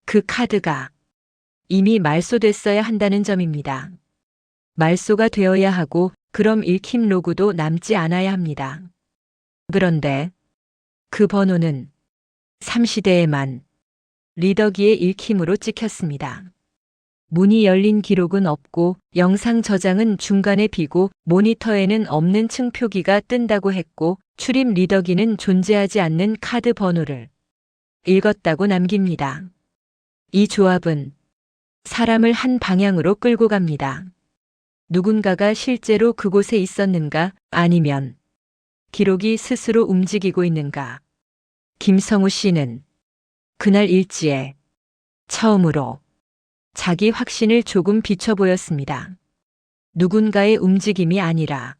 A: 그 카드가 이미 말소됐어야 한다는 점입니다. 말소가 되어야 하고 그럼 읽힘 로그도 남지 않아야 합니다. 그런데 그 번호는 3시대에만 리더기의 읽힘으로 찍혔습니다. 문이 열린 기록은 없고 영상 저장은 중간에 비고 모니터에는 없는 층표기가 뜬다고 했고 출입 리더기는 존재하지 않는 카드 번호를 읽었다고 남깁니다. 이 조합은 사람을 한 방향으로 끌고 갑니다. 누군가가 실제로 그곳에 있었는가 아니면 기록이 스스로 움직이고 있는가. 김성우 씨는 그날 일지에 처음으로 자기 확신을 조금 비춰 보였습니다. 누군가의 움직임이 아니라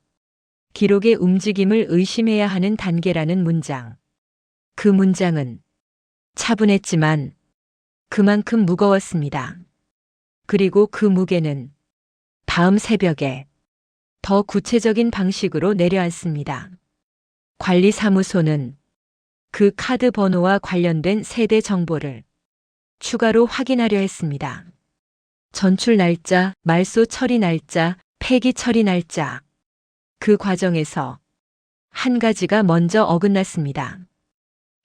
A: 기록의 움직임을 의심해야 하는 단계라는 문장. 그 문장은 차분했지만 그만큼 무거웠습니다. 그리고 그 무게는 다음 새벽에 더 구체적인 방식으로 내려앉습니다. 관리사무소는 그 카드 번호와 관련된 세대 정보를 추가로 확인하려 했습니다. 전출 날짜, 말소 처리 날짜, 폐기 처리 날짜. 그 과정에서 한 가지가 먼저 어긋났습니다.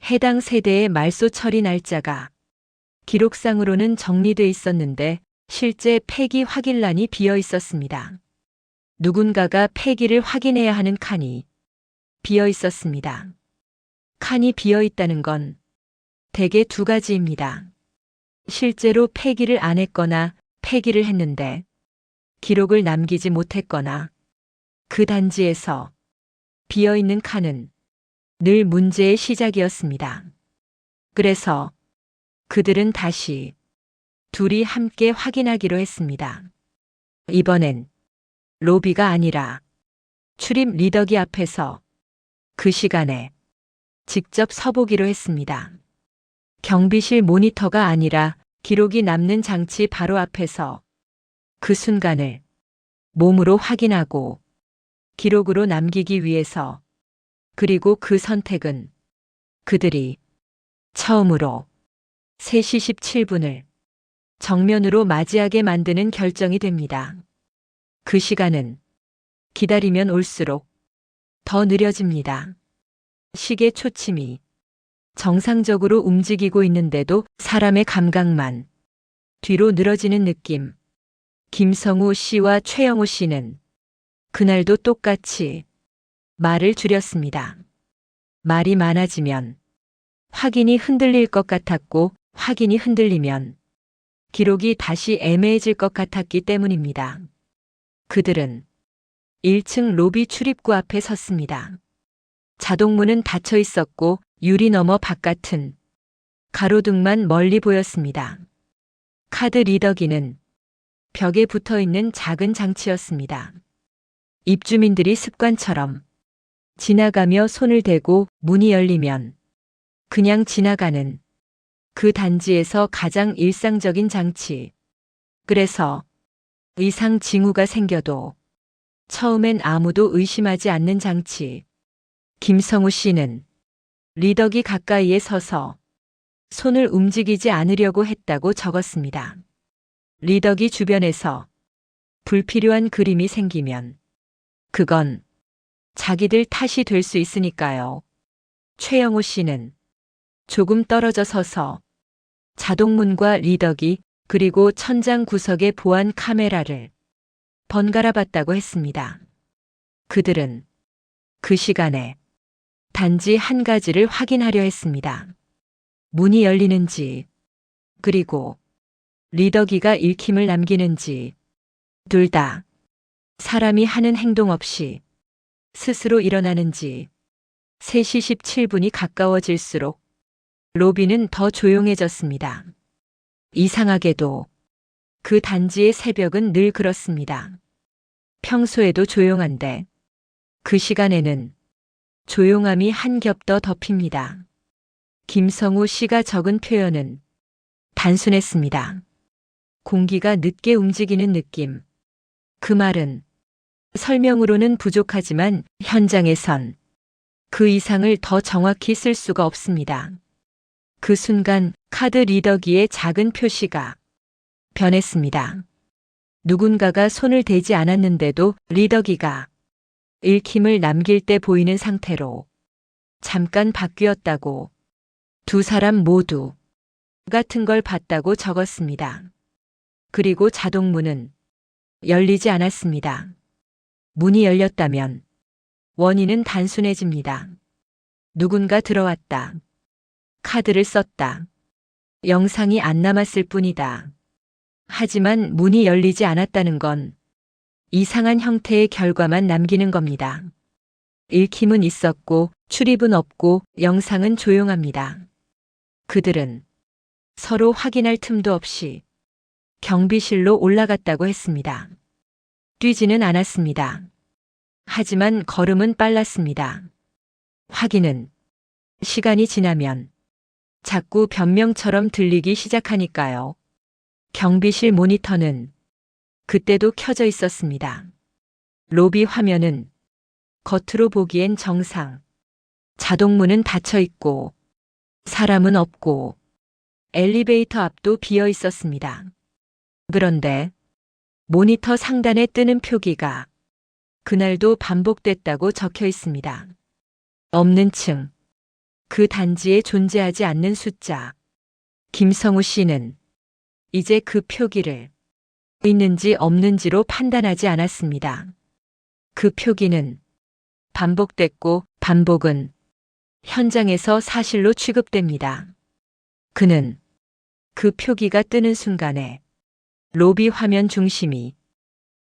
A: 해당 세대의 말소 처리 날짜가 기록상으로는 정리돼 있었는데 실제 폐기 확인란이 비어 있었습니다. 누군가가 폐기를 확인해야 하는 칸이 비어 있었습니다. 칸이 비어 있다는 건 대개 두 가지입니다. 실제로 폐기를 안 했거나 폐기를 했는데 기록을 남기지 못했거나 그 단지에서 비어 있는 칸은 늘 문제의 시작이었습니다. 그래서 그들은 다시 둘이 함께 확인하기로 했습니다. 이번엔 로비가 아니라 출입 리더기 앞에서 그 시간에 직접 서보기로 했습니다. 경비실 모니터가 아니라 기록이 남는 장치 바로 앞에서 그 순간을 몸으로 확인하고 기록으로 남기기 위해서. 그리고 그 선택은 그들이 처음으로 3시 17분을 정면으로 맞이하게 만드는 결정이 됩니다. 그 시간은 기다리면 올수록 더 느려집니다. 시계 초침이 정상적으로 움직이고 있는데도 사람의 감각만 뒤로 늘어지는 느낌. 김성우 씨와 최영호 씨는 그날도 똑같이 말을 줄였습니다. 말이 많아지면 확인이 흔들릴 것 같았고 확인이 흔들리면 기록이 다시 애매해질 것 같았기 때문입니다. 그들은 1층 로비 출입구 앞에 섰습니다. 자동문은 닫혀 있었고 유리 너머 바깥은 가로등만 멀리 보였습니다. 카드 리더기는 벽에 붙어 있는 작은 장치였습니다. 입주민들이 습관처럼 지나가며 손을 대고 문이 열리면 그냥 지나가는 그 단지에서 가장 일상적인 장치. 그래서 이상 징후가 생겨도 처음엔 아무도 의심하지 않는 장치. 김성우 씨는 리더기 가까이에 서서 손을 움직이지 않으려고 했다고 적었습니다. 리덕이 주변에서 불필요한 그림이 생기면 그건 자기들 탓이 될 수 있으니까요. 최영호 씨는 조금 떨어져 서서 자동문과 리덕이 그리고 천장 구석의 보안 카메라를 번갈아 봤다고 했습니다. 그들은 그 시간에 단지 한 가지를 확인하려 했습니다. 문이 열리는지, 그리고 리덕이가 읽힘을 남기는지, 둘 다 사람이 하는 행동 없이 스스로 일어나는지. 3시 17분이 가까워질수록 로비는 더 조용해졌습니다. 이상하게도 그 단지의 새벽은 늘 그렇습니다. 평소에도 조용한데 그 시간에는 조용함이 한 겹 더 덮입니다. 김성우 씨가 적은 표현은 단순했습니다. 공기가 늦게 움직이는 느낌. 그 말은 설명으로는 부족하지만 현장에선 그 이상을 더 정확히 쓸 수가 없습니다. 그 순간 카드 리더기의 작은 표시가 변했습니다. 누군가가 손을 대지 않았는데도 리더기가 읽힘을 남길 때 보이는 상태로 잠깐 바뀌었다고, 두 사람 모두 같은 걸 봤다고 적었습니다. 그리고 자동문은 열리지 않았습니다. 문이 열렸다면 원인은 단순해집니다. 누군가 들어왔다. 카드를 썼다. 영상이 안 남았을 뿐이다. 하지만 문이 열리지 않았다는 건 이상한 형태의 결과만 남기는 겁니다. 읽힘은 있었고 출입은 없고 영상은 조용합니다. 그들은 서로 확인할 틈도 없이 경비실로 올라갔다고 했습니다. 뛰지는 않았습니다. 하지만 걸음은 빨랐습니다. 확인은 시간이 지나면 자꾸 변명처럼 들리기 시작하니까요. 경비실 모니터는 그때도 켜져 있었습니다. 로비 화면은 겉으로 보기엔 정상. 자동문은 닫혀 있고 사람은 없고 엘리베이터 앞도 비어 있었습니다. 그런데 모니터 상단에 뜨는 표기가 그날도 반복됐다고 적혀 있습니다. 없는 층. 그 단지에 존재하지 않는 숫자. 김성우 씨는 이제 그 표기를 있는지 없는지로 판단하지 않았습니다. 그 표기는 반복됐고 반복은 현장에서 사실로 취급됩니다. 그는 그 표기가 뜨는 순간에 로비 화면 중심이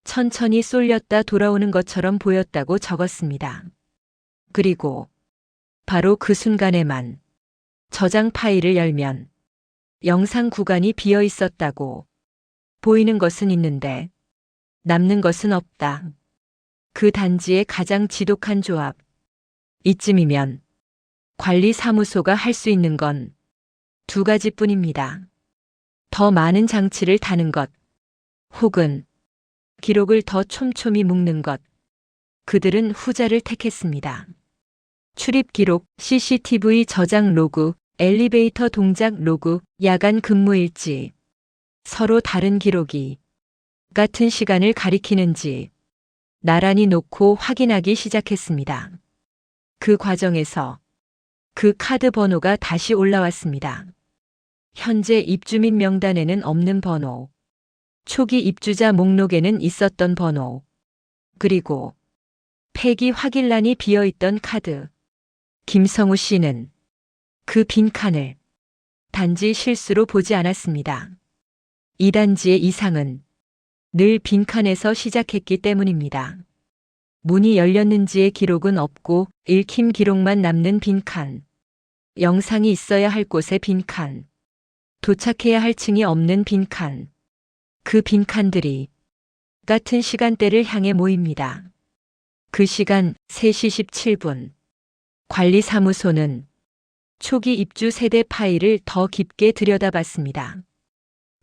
A: 천천히 쏠렸다 돌아오는 것처럼 보였다고 적었습니다. 그리고 바로 그 순간에만 저장 파일을 열면 영상 구간이 비어 있었다고. 보이는 것은 있는데 남는 것은 없다. 그 단지의 가장 지독한 조합. 이쯤이면 관리사무소가 할 수 있는 건 두 가지뿐입니다. 더 많은 장치를 다는 것, 혹은 기록을 더 촘촘히 묶는 것. 그들은 후자를 택했습니다. 출입 기록, CCTV 저장 로그, 엘리베이터 동작 로그, 야간 근무 일지. 서로 다른 기록이 같은 시간을 가리키는지 나란히 놓고 확인하기 시작했습니다. 그 과정에서 그 카드 번호가 다시 올라왔습니다. 현재 입주민 명단에는 없는 번호, 초기 입주자 목록에는 있었던 번호, 그리고 폐기 확인란이 비어있던 카드. 김성우 씨는 그 빈칸을 단지 실수로 보지 않았습니다. 이 단지의 이상은 늘 빈칸에서 시작했기 때문입니다. 문이 열렸는지의 기록은 없고 읽힘 기록만 남는 빈칸. 영상이 있어야 할 곳의 빈칸. 도착해야 할 층이 없는 빈칸. 그 빈칸들이 같은 시간대를 향해 모입니다. 그 시간 3시 17분. 관리사무소는 초기 입주 세대 파일을 더 깊게 들여다봤습니다.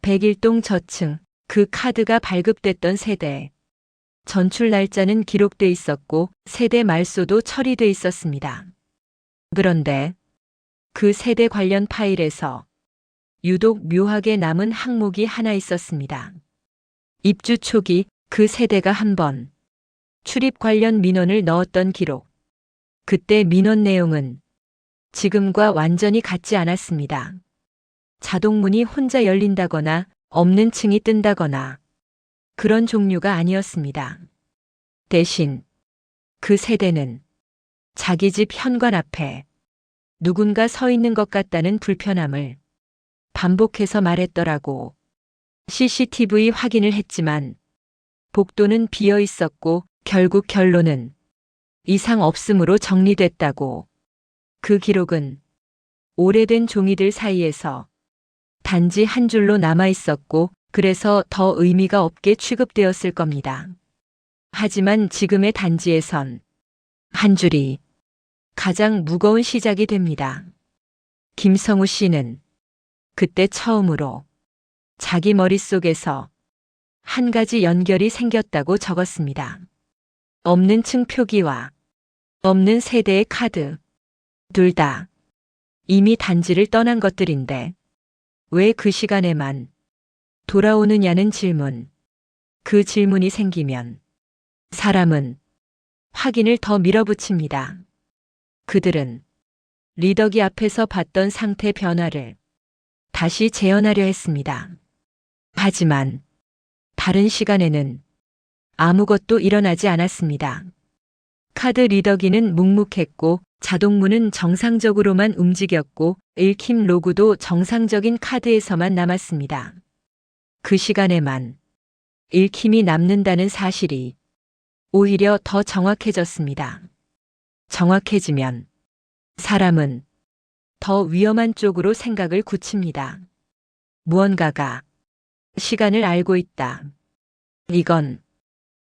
A: 101동 저층, 그 카드가 발급됐던 세대. 전출 날짜는 기록돼 있었고 세대 말소도 처리돼 있었습니다. 그런데 그 세대 관련 파일에서 유독 묘하게 남은 항목이 하나 있었습니다. 입주 초기 그 세대가 한 번 출입 관련 민원을 넣었던 기록. 그때 민원 내용은 지금과 완전히 같지 않았습니다. 자동문이 혼자 열린다거나 없는 층이 뜬다거나 그런 종류가 아니었습니다. 대신 그 세대는 자기 집 현관 앞에 누군가 서 있는 것 같다는 불편함을 반복해서 말했더라고. CCTV 확인을 했지만 복도는 비어 있었고 결국 결론은 이상 없음으로 정리됐다고. 그 기록은 오래된 종이들 사이에서 단지 한 줄로 남아 있었고 그래서 더 의미가 없게 취급되었을 겁니다. 하지만 지금의 단지에선 한 줄이 가장 무거운 시작이 됩니다. 김성우 씨는 그때 처음으로 자기 머릿속에서 한 가지 연결이 생겼다고 적었습니다. 없는 층 표기와 없는 세대의 카드. 둘 다 이미 단지를 떠난 것들인데 왜 그 시간에만 돌아오느냐는 질문. 그 질문이 생기면 사람은 확인을 더 밀어붙입니다. 그들은 리더기 앞에서 봤던 상태 변화를 다시 재현하려 했습니다. 하지만 다른 시간에는 아무것도 일어나지 않았습니다. 카드 리더기는 묵묵했고 자동문은 정상적으로만 움직였고 읽힘 로그도 정상적인 카드에서만 남았습니다. 그 시간에만 읽힘이 남는다는 사실이 오히려 더 정확해졌습니다. 정확해지면 사람은 더 위험한 쪽으로 생각을 굳힙니다. 무언가가 시간을 알고 있다. 이건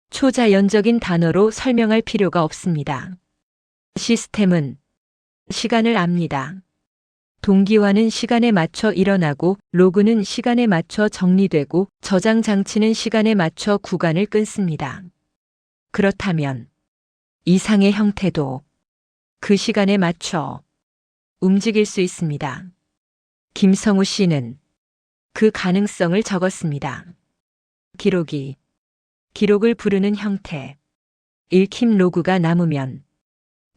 A: 초자연적인 단어로 설명할 필요가 없습니다. 시스템은 시간을 압니다. 동기화는 시간에 맞춰 일어나고 로그는 시간에 맞춰 정리되고 저장 장치는 시간에 맞춰 구간을 끊습니다. 그렇다면 이상의 형태도 그 시간에 맞춰 움직일 수 있습니다. 김성우 씨는 그 가능성을 적었습니다. 기록을 부르는 형태. 읽힘 로그가 남으면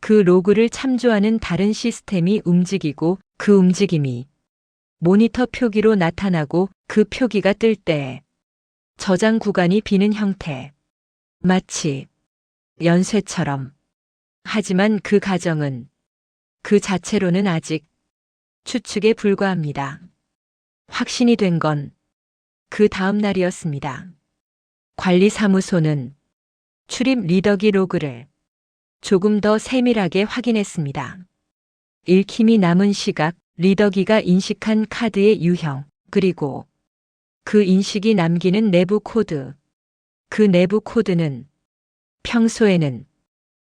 A: 그 로그를 참조하는 다른 시스템이 움직이고 그 움직임이 모니터 표기로 나타나고 그 표기가 뜰 때 저장 구간이 비는 형태. 마치 연쇄처럼. 하지만 그 과정은 그 자체로는 아직 추측에 불과합니다. 확신이 된 건 그 다음 날이었습니다. 관리사무소는 출입 리더기 로그를 조금 더 세밀하게 확인했습니다. 읽힘이 남은 시각, 리더기가 인식한 카드의 유형, 그리고 그 인식이 남기는 내부 코드. 그 내부 코드는 평소에는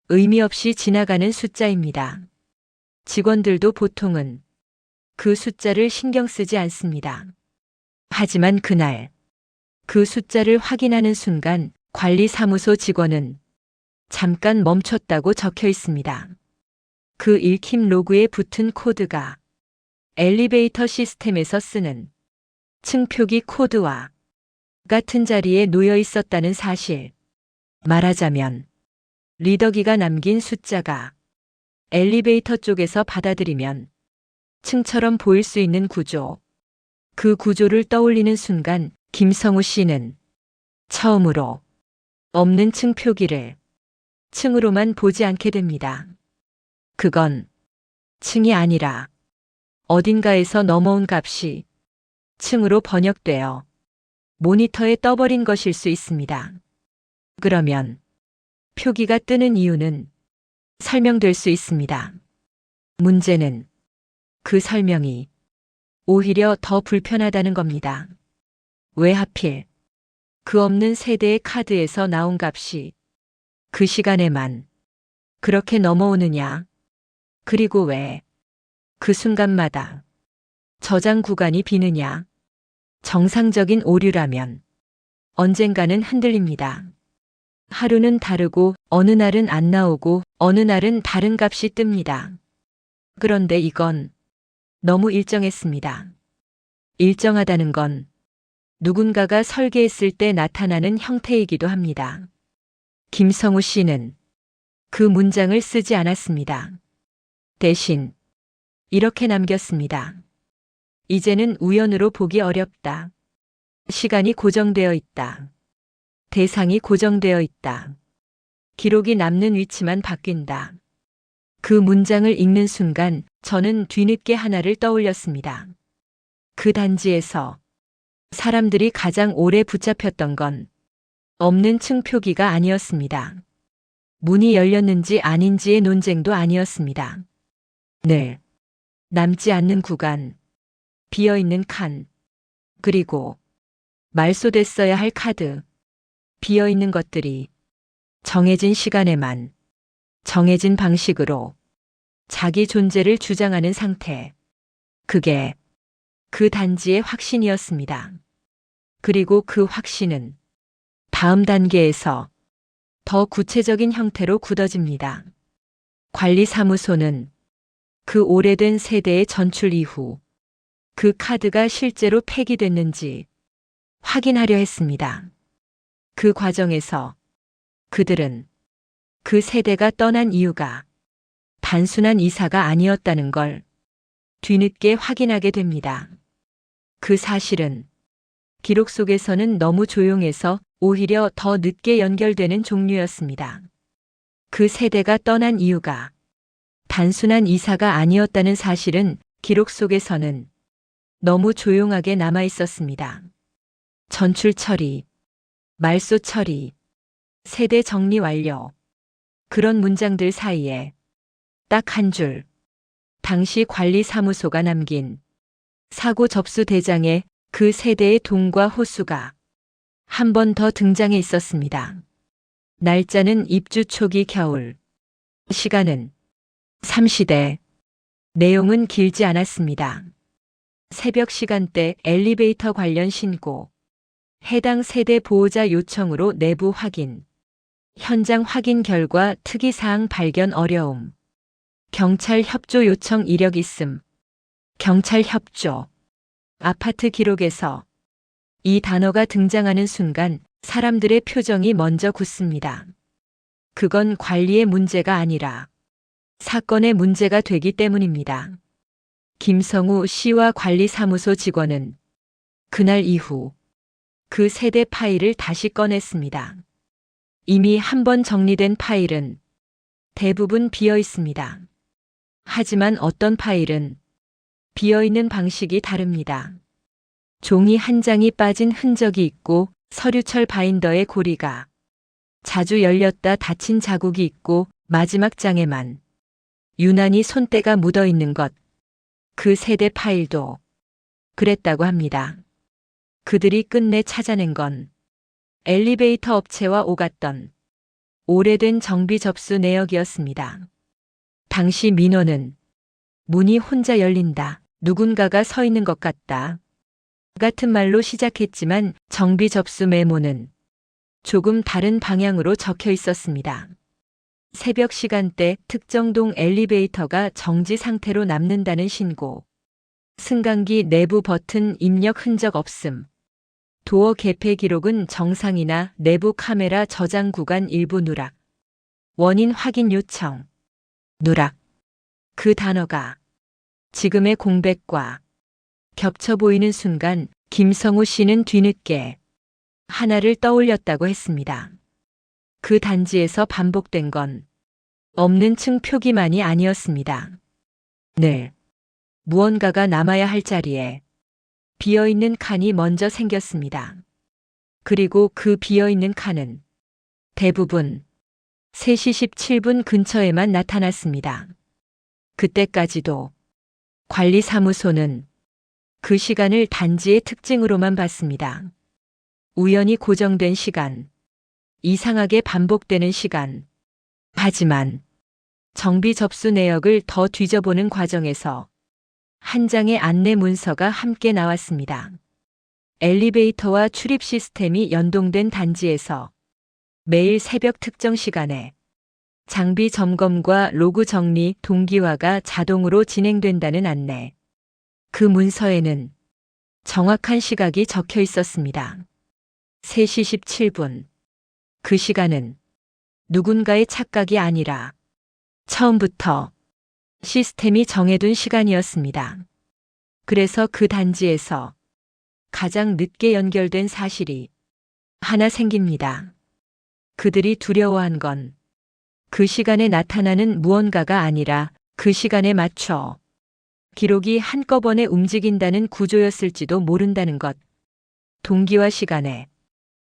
A: 의미 없이 지나가는 숫자입니다. 직원들도 보통은 그 숫자를 신경 쓰지 않습니다. 하지만 그날 그 숫자를 확인하는 순간 관리사무소 직원은 잠깐 멈췄다고 적혀 있습니다. 그 읽힘 로그에 붙은 코드가 엘리베이터 시스템에서 쓰는 층표기 코드와 같은 자리에 놓여 있었다는 사실. 말하자면 리더기가 남긴 숫자가 엘리베이터 쪽에서 받아들이면 층처럼 보일 수 있는 구조. 그 구조를 떠올리는 순간 김성우 씨는 처음으로 없는 층 표기를 층으로만 보지 않게 됩니다. 그건 층이 아니라 어딘가에서 넘어온 값이 층으로 번역되어 모니터에 떠버린 것일 수 있습니다. 그러면 표기가 뜨는 이유는 설명될 수 있습니다. 문제는 그 설명이 오히려 더 불편하다는 겁니다. 왜 하필 그 없는 세대의 카드에서 나온 값이 그 시간에만 그렇게 넘어오느냐? 그리고 왜 그 순간마다 저장 구간이 비느냐? 정상적인 오류라면 언젠가는 흔들립니다. 하루는 다르고 어느 날은 안 나오고 어느 날은 다른 값이 뜹니다. 그런데 이건 너무 일정했습니다. 일정하다는 건 누군가가 설계했을 때 나타나는 형태이기도 합니다. 김성우 씨는 그 문장을 쓰지 않았습니다. 대신 이렇게 남겼습니다. 이제는 우연으로 보기 어렵다. 시간이 고정되어 있다. 대상이 고정되어 있다. 기록이 남는 위치만 바뀐다. 그 문장을 읽는 순간 저는 뒤늦게 하나를 떠올렸습니다. 그 단지에서 사람들이 가장 오래 붙잡혔던 건 없는 층표기가 아니었습니다. 문이 열렸는지 아닌지의 논쟁도 아니었습니다. 늘 남지 않는 구간, 비어있는 칸, 그리고 말소됐어야 할 카드, 비어있는 것들이 정해진 시간에만, 정해진 방식으로 자기 존재를 주장하는 상태. 그게 그 단지의 확신이었습니다. 그리고 그 확신은 다음 단계에서 더 구체적인 형태로 굳어집니다. 관리사무소는 그 오래된 세대의 전출 이후 그 카드가 실제로 폐기됐는지 확인하려 했습니다. 그 과정에서 그들은 그 세대가 떠난 이유가 단순한 이사가 아니었다는 걸 뒤늦게 확인하게 됩니다. 그 사실은 기록 속에서는 너무 조용해서 오히려 더 늦게 연결되는 종류였습니다. 그 세대가 떠난 이유가 단순한 이사가 아니었다는 사실은 기록 속에서는 너무 조용하게 남아 있었습니다. 전출 처리, 말소 처리, 세대 정리 완료. 그런 문장들 사이에 딱 한 줄, 당시 관리사무소가 남긴 사고 접수 대장에 그 세대의 동과 호수가 한 번 더 등장해 있었습니다. 날짜는 입주 초기 겨울, 시간은 삼시대, 내용은 길지 않았습니다. 새벽 시간대 엘리베이터 관련 신고, 해당 세대 보호자 요청으로 내부 확인, 현장 확인 결과 특이사항 발견 어려움, 경찰 협조 요청 이력 있음, 경찰 협조. 아파트 기록에서 이 단어가 등장하는 순간 사람들의 표정이 먼저 굳습니다. 그건 관리의 문제가 아니라 사건의 문제가 되기 때문입니다. 김성우 씨와 관리사무소 직원은 그날 이후 그 세대 파일을 다시 꺼냈습니다. 이미 한 번 정리된 파일은 대부분 비어 있습니다. 하지만 어떤 파일은 비어있는 방식이 다릅니다. 종이 한 장이 빠진 흔적이 있고 서류철 바인더의 고리가 자주 열렸다 닫힌 자국이 있고 마지막 장에만 유난히 손때가 묻어 있는 것. 그 세대 파일도 그랬다고 합니다. 그들이 끝내 찾아낸 건 엘리베이터 업체와 오갔던 오래된 정비 접수 내역이었습니다. 당시 민원은 문이 혼자 열린다. 누군가가 서 있는 것 같다. 같은 말로 시작했지만 정비 접수 메모는 조금 다른 방향으로 적혀 있었습니다. 새벽 시간대 특정 동 엘리베이터가 정지 상태로 남는다는 신고. 승강기 내부 버튼 입력 흔적 없음. 도어 개폐 기록은 정상이나 내부 카메라 저장 구간 일부 누락. 원인 확인 요청. 누락. 그 단어가 지금의 공백과 겹쳐 보이는 순간 김성우 씨는 뒤늦게 하나를 떠올렸다고 했습니다. 그 단지에서 반복된 건 없는 층 표기만이 아니었습니다. 늘 무언가가 남아야 할 자리에 비어있는 칸이 먼저 생겼습니다. 그리고 그 비어있는 칸은 대부분 3시 17분 근처에만 나타났습니다. 그때까지도 관리사무소는 그 시간을 단지의 특징으로만 봤습니다. 우연히 고정된 시간, 이상하게 반복되는 시간. 하지만 정비 접수 내역을 더 뒤져보는 과정에서 한 장의 안내 문서가 함께 나왔습니다. 엘리베이터와 출입 시스템이 연동된 단지에서 매일 새벽 특정 시간에 장비 점검과 로그 정리 동기화가 자동으로 진행된다는 안내. 그 문서에는 정확한 시각이 적혀 있었습니다. 3시 17분. 그 시간은 누군가의 착각이 아니라 처음부터 시스템이 정해둔 시간이었습니다. 그래서 그 단지에서 가장 늦게 연결된 사실이 하나 생깁니다. 그들이 두려워한 건 그 시간에 나타나는 무언가가 아니라 그 시간에 맞춰 기록이 한꺼번에 움직인다는 구조였을지도 모른다는 것. 동기와 시간에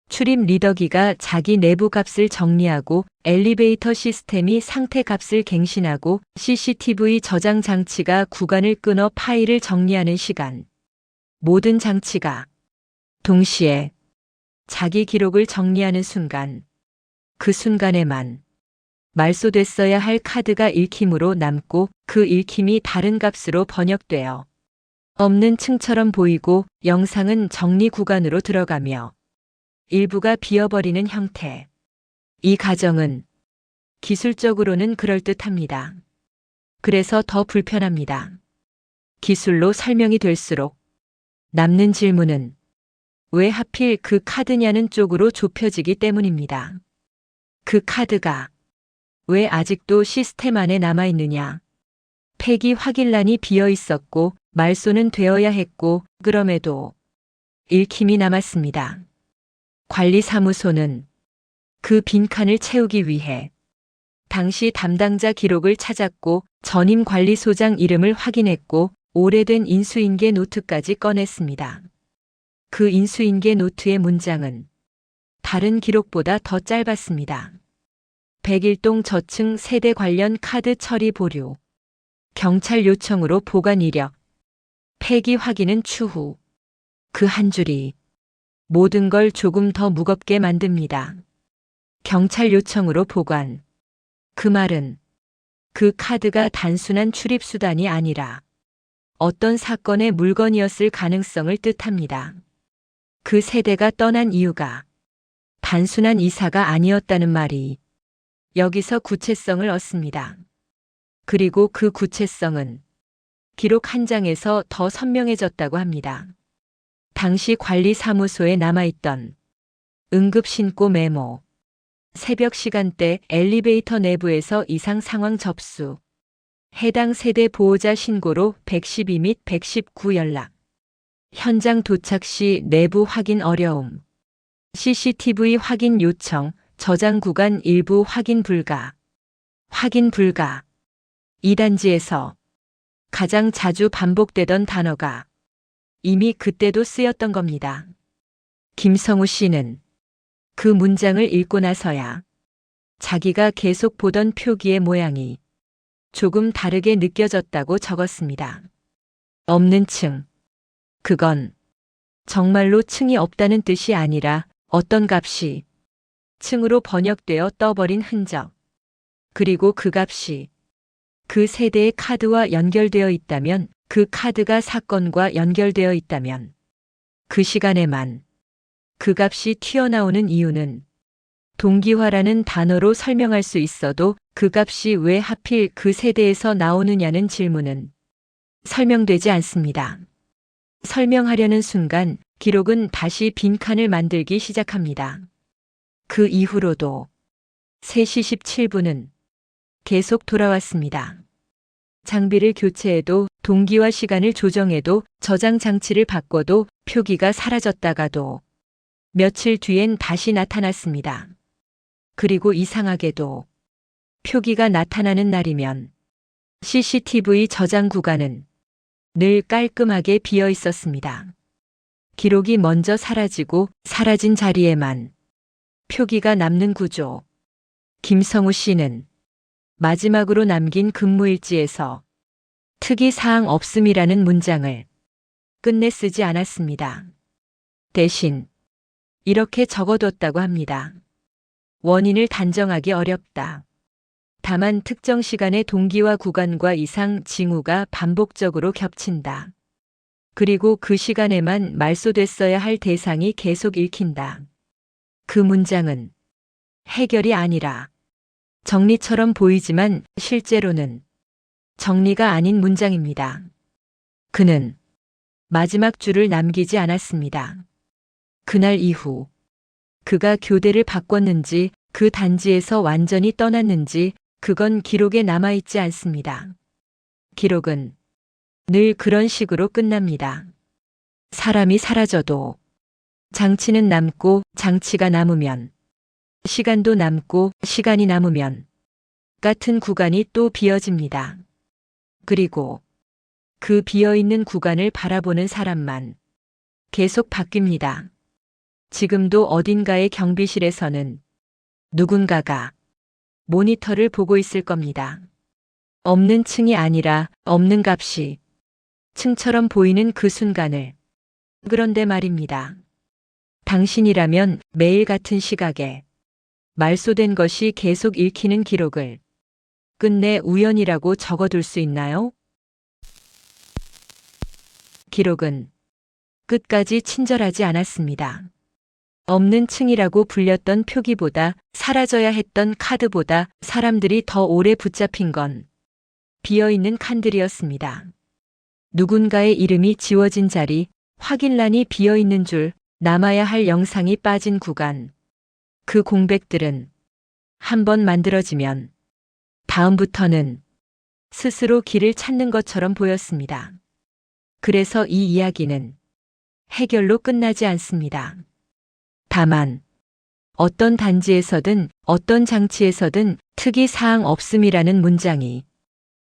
A: 출입 리더기가 자기 내부 값을 정리하고 엘리베이터 시스템이 상태 값을 갱신하고 CCTV 저장 장치가 구간을 끊어 파일을 정리하는 시간. 모든 장치가 동시에 자기 기록을 정리하는 순간, 그 순간에만 말소됐어야 할 카드가 읽힘으로 남고 그 읽힘이 다른 값으로 번역되어 없는 층처럼 보이고 영상은 정리 구간으로 들어가며 일부가 비어버리는 형태. 이 과정은 기술적으로는 그럴듯합니다. 그래서 더 불편합니다. 기술로 설명이 될수록 남는 질문은 왜 하필 그 카드냐는 쪽으로 좁혀지기 때문입니다. 그 카드가 왜 아직도 시스템 안에 남아있느냐. 폐기 확인란이 비어 있었고 말소는 되어야 했고 그럼에도 읽힘이 남았습니다. 관리사무소는 그 빈칸을 채우기 위해 당시 담당자 기록을 찾았고 전임 관리소장 이름을 확인했고 오래된 인수인계 노트까지 꺼냈습니다. 그 인수인계 노트의 문장은 다른 기록보다 더 짧았습니다. 101동 저층 세대 관련 카드 처리 보류. 경찰 요청으로 보관 이력. 폐기 확인은 추후. 그 한 줄이 모든 걸 조금 더 무겁게 만듭니다. 경찰 요청으로 보관. 그 말은 그 카드가 단순한 출입수단이 아니라 어떤 사건의 물건이었을 가능성을 뜻합니다. 그 세대가 떠난 이유가 단순한 이사가 아니었다는 말이 여기서 구체성을 얻습니다. 그리고 그 구체성은 기록 한 장에서 더 선명해졌다고 합니다. 당시 관리사무소에 남아있던 응급신고 메모, 새벽 시간대 엘리베이터 내부에서 이상 상황 접수, 해당 세대 보호자 신고로 112 및 119 연락, 현장 도착 시 내부 확인 어려움, CCTV 확인 요청, 저장 구간 일부 확인 불가. 확인 불가. 이 단지에서 가장 자주 반복되던 단어가 이미 그때도 쓰였던 겁니다. 김성우 씨는 그 문장을 읽고 나서야 자기가 계속 보던 표기의 모양이 조금 다르게 느껴졌다고 적었습니다. 없는 층. 그건 정말로 층이 없다는 뜻이 아니라 어떤 값이 층으로 번역되어 떠버린 흔적. 그리고 그 값이 그 세대의 카드와 연결되어 있다면, 그 카드가 사건과 연결되어 있다면 그 시간에만 그 값이 튀어나오는 이유는 동기화라는 단어로 설명할 수 있어도 그 값이 왜 하필 그 세대에서 나오느냐는 질문은 설명되지 않습니다. 설명하려는 순간 기록은 다시 빈칸을 만들기 시작합니다. 그 이후로도 3시 17분은 계속 돌아왔습니다. 장비를 교체해도 동기와 시간을 조정해도 저장 장치를 바꿔도 표기가 사라졌다가도 며칠 뒤엔 다시 나타났습니다. 그리고 이상하게도 표기가 나타나는 날이면 CCTV 저장 구간은 늘 깔끔하게 비어 있었습니다. 기록이 먼저 사라지고 사라진 자리에만 표기가 남는 구조. 김성우 씨는 마지막으로 남긴 근무일지에서 특이사항 없음이라는 문장을 끝내 쓰지 않았습니다. 대신 이렇게 적어뒀다고 합니다. 원인을 단정하기 어렵다. 다만 특정 시간의 동기와 구간과 이상 징후가 반복적으로 겹친다. 그리고 그 시간에만 말소됐어야 할 대상이 계속 읽힌다. 그 문장은 해결이 아니라 정리처럼 보이지만 실제로는 정리가 아닌 문장입니다. 그는 마지막 줄을 남기지 않았습니다. 그날 이후 그가 교대를 바꿨는지 그 단지에서 완전히 떠났는지 그건 기록에 남아있지 않습니다. 기록은 늘 그런 식으로 끝납니다. 사람이 사라져도 장치는 남고 장치가 남으면 시간도 남고 시간이 남으면 같은 구간이 또 비어집니다. 그리고 그 비어있는 구간을 바라보는 사람만 계속 바뀝니다. 지금도 어딘가의 경비실에서는 누군가가 모니터를 보고 있을 겁니다. 없는 층이 아니라 없는 값이 층처럼 보이는 그 순간을. 그런데 말입니다. 당신이라면 매일 같은 시각에 말소된 것이 계속 읽히는 기록을 끝내 우연이라고 적어둘 수 있나요? 기록은 끝까지 친절하지 않았습니다. 없는 층이라고 불렸던 표기보다 사라져야 했던 카드보다 사람들이 더 오래 붙잡힌 건 비어있는 칸들이었습니다. 누군가의 이름이 지워진 자리, 확인란이 비어있는 줄, 남아야 할 영상이 빠진 구간. 그 공백들은 한번 만들어지면 다음부터는 스스로 길을 찾는 것처럼 보였습니다. 그래서 이 이야기는 해결로 끝나지 않습니다. 다만 어떤 단지에서든 어떤 장치에서든 특이사항 없음이라는 문장이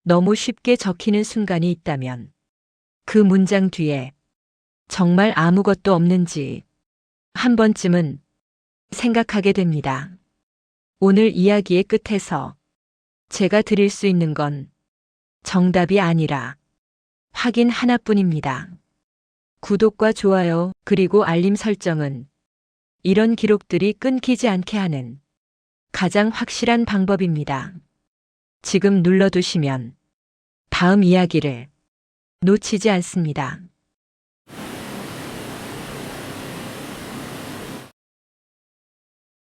A: 너무 쉽게 적히는 순간이 있다면 그 문장 뒤에 정말 아무것도 없는지 한 번쯤은 생각하게 됩니다. 오늘 이야기의 끝에서 제가 드릴 수 있는 건 정답이 아니라 확인 하나뿐입니다. 구독과 좋아요 그리고 알림 설정은 이런 기록들이 끊기지 않게 하는 가장 확실한 방법입니다. 지금 눌러두시면 다음 이야기를 놓치지 않습니다.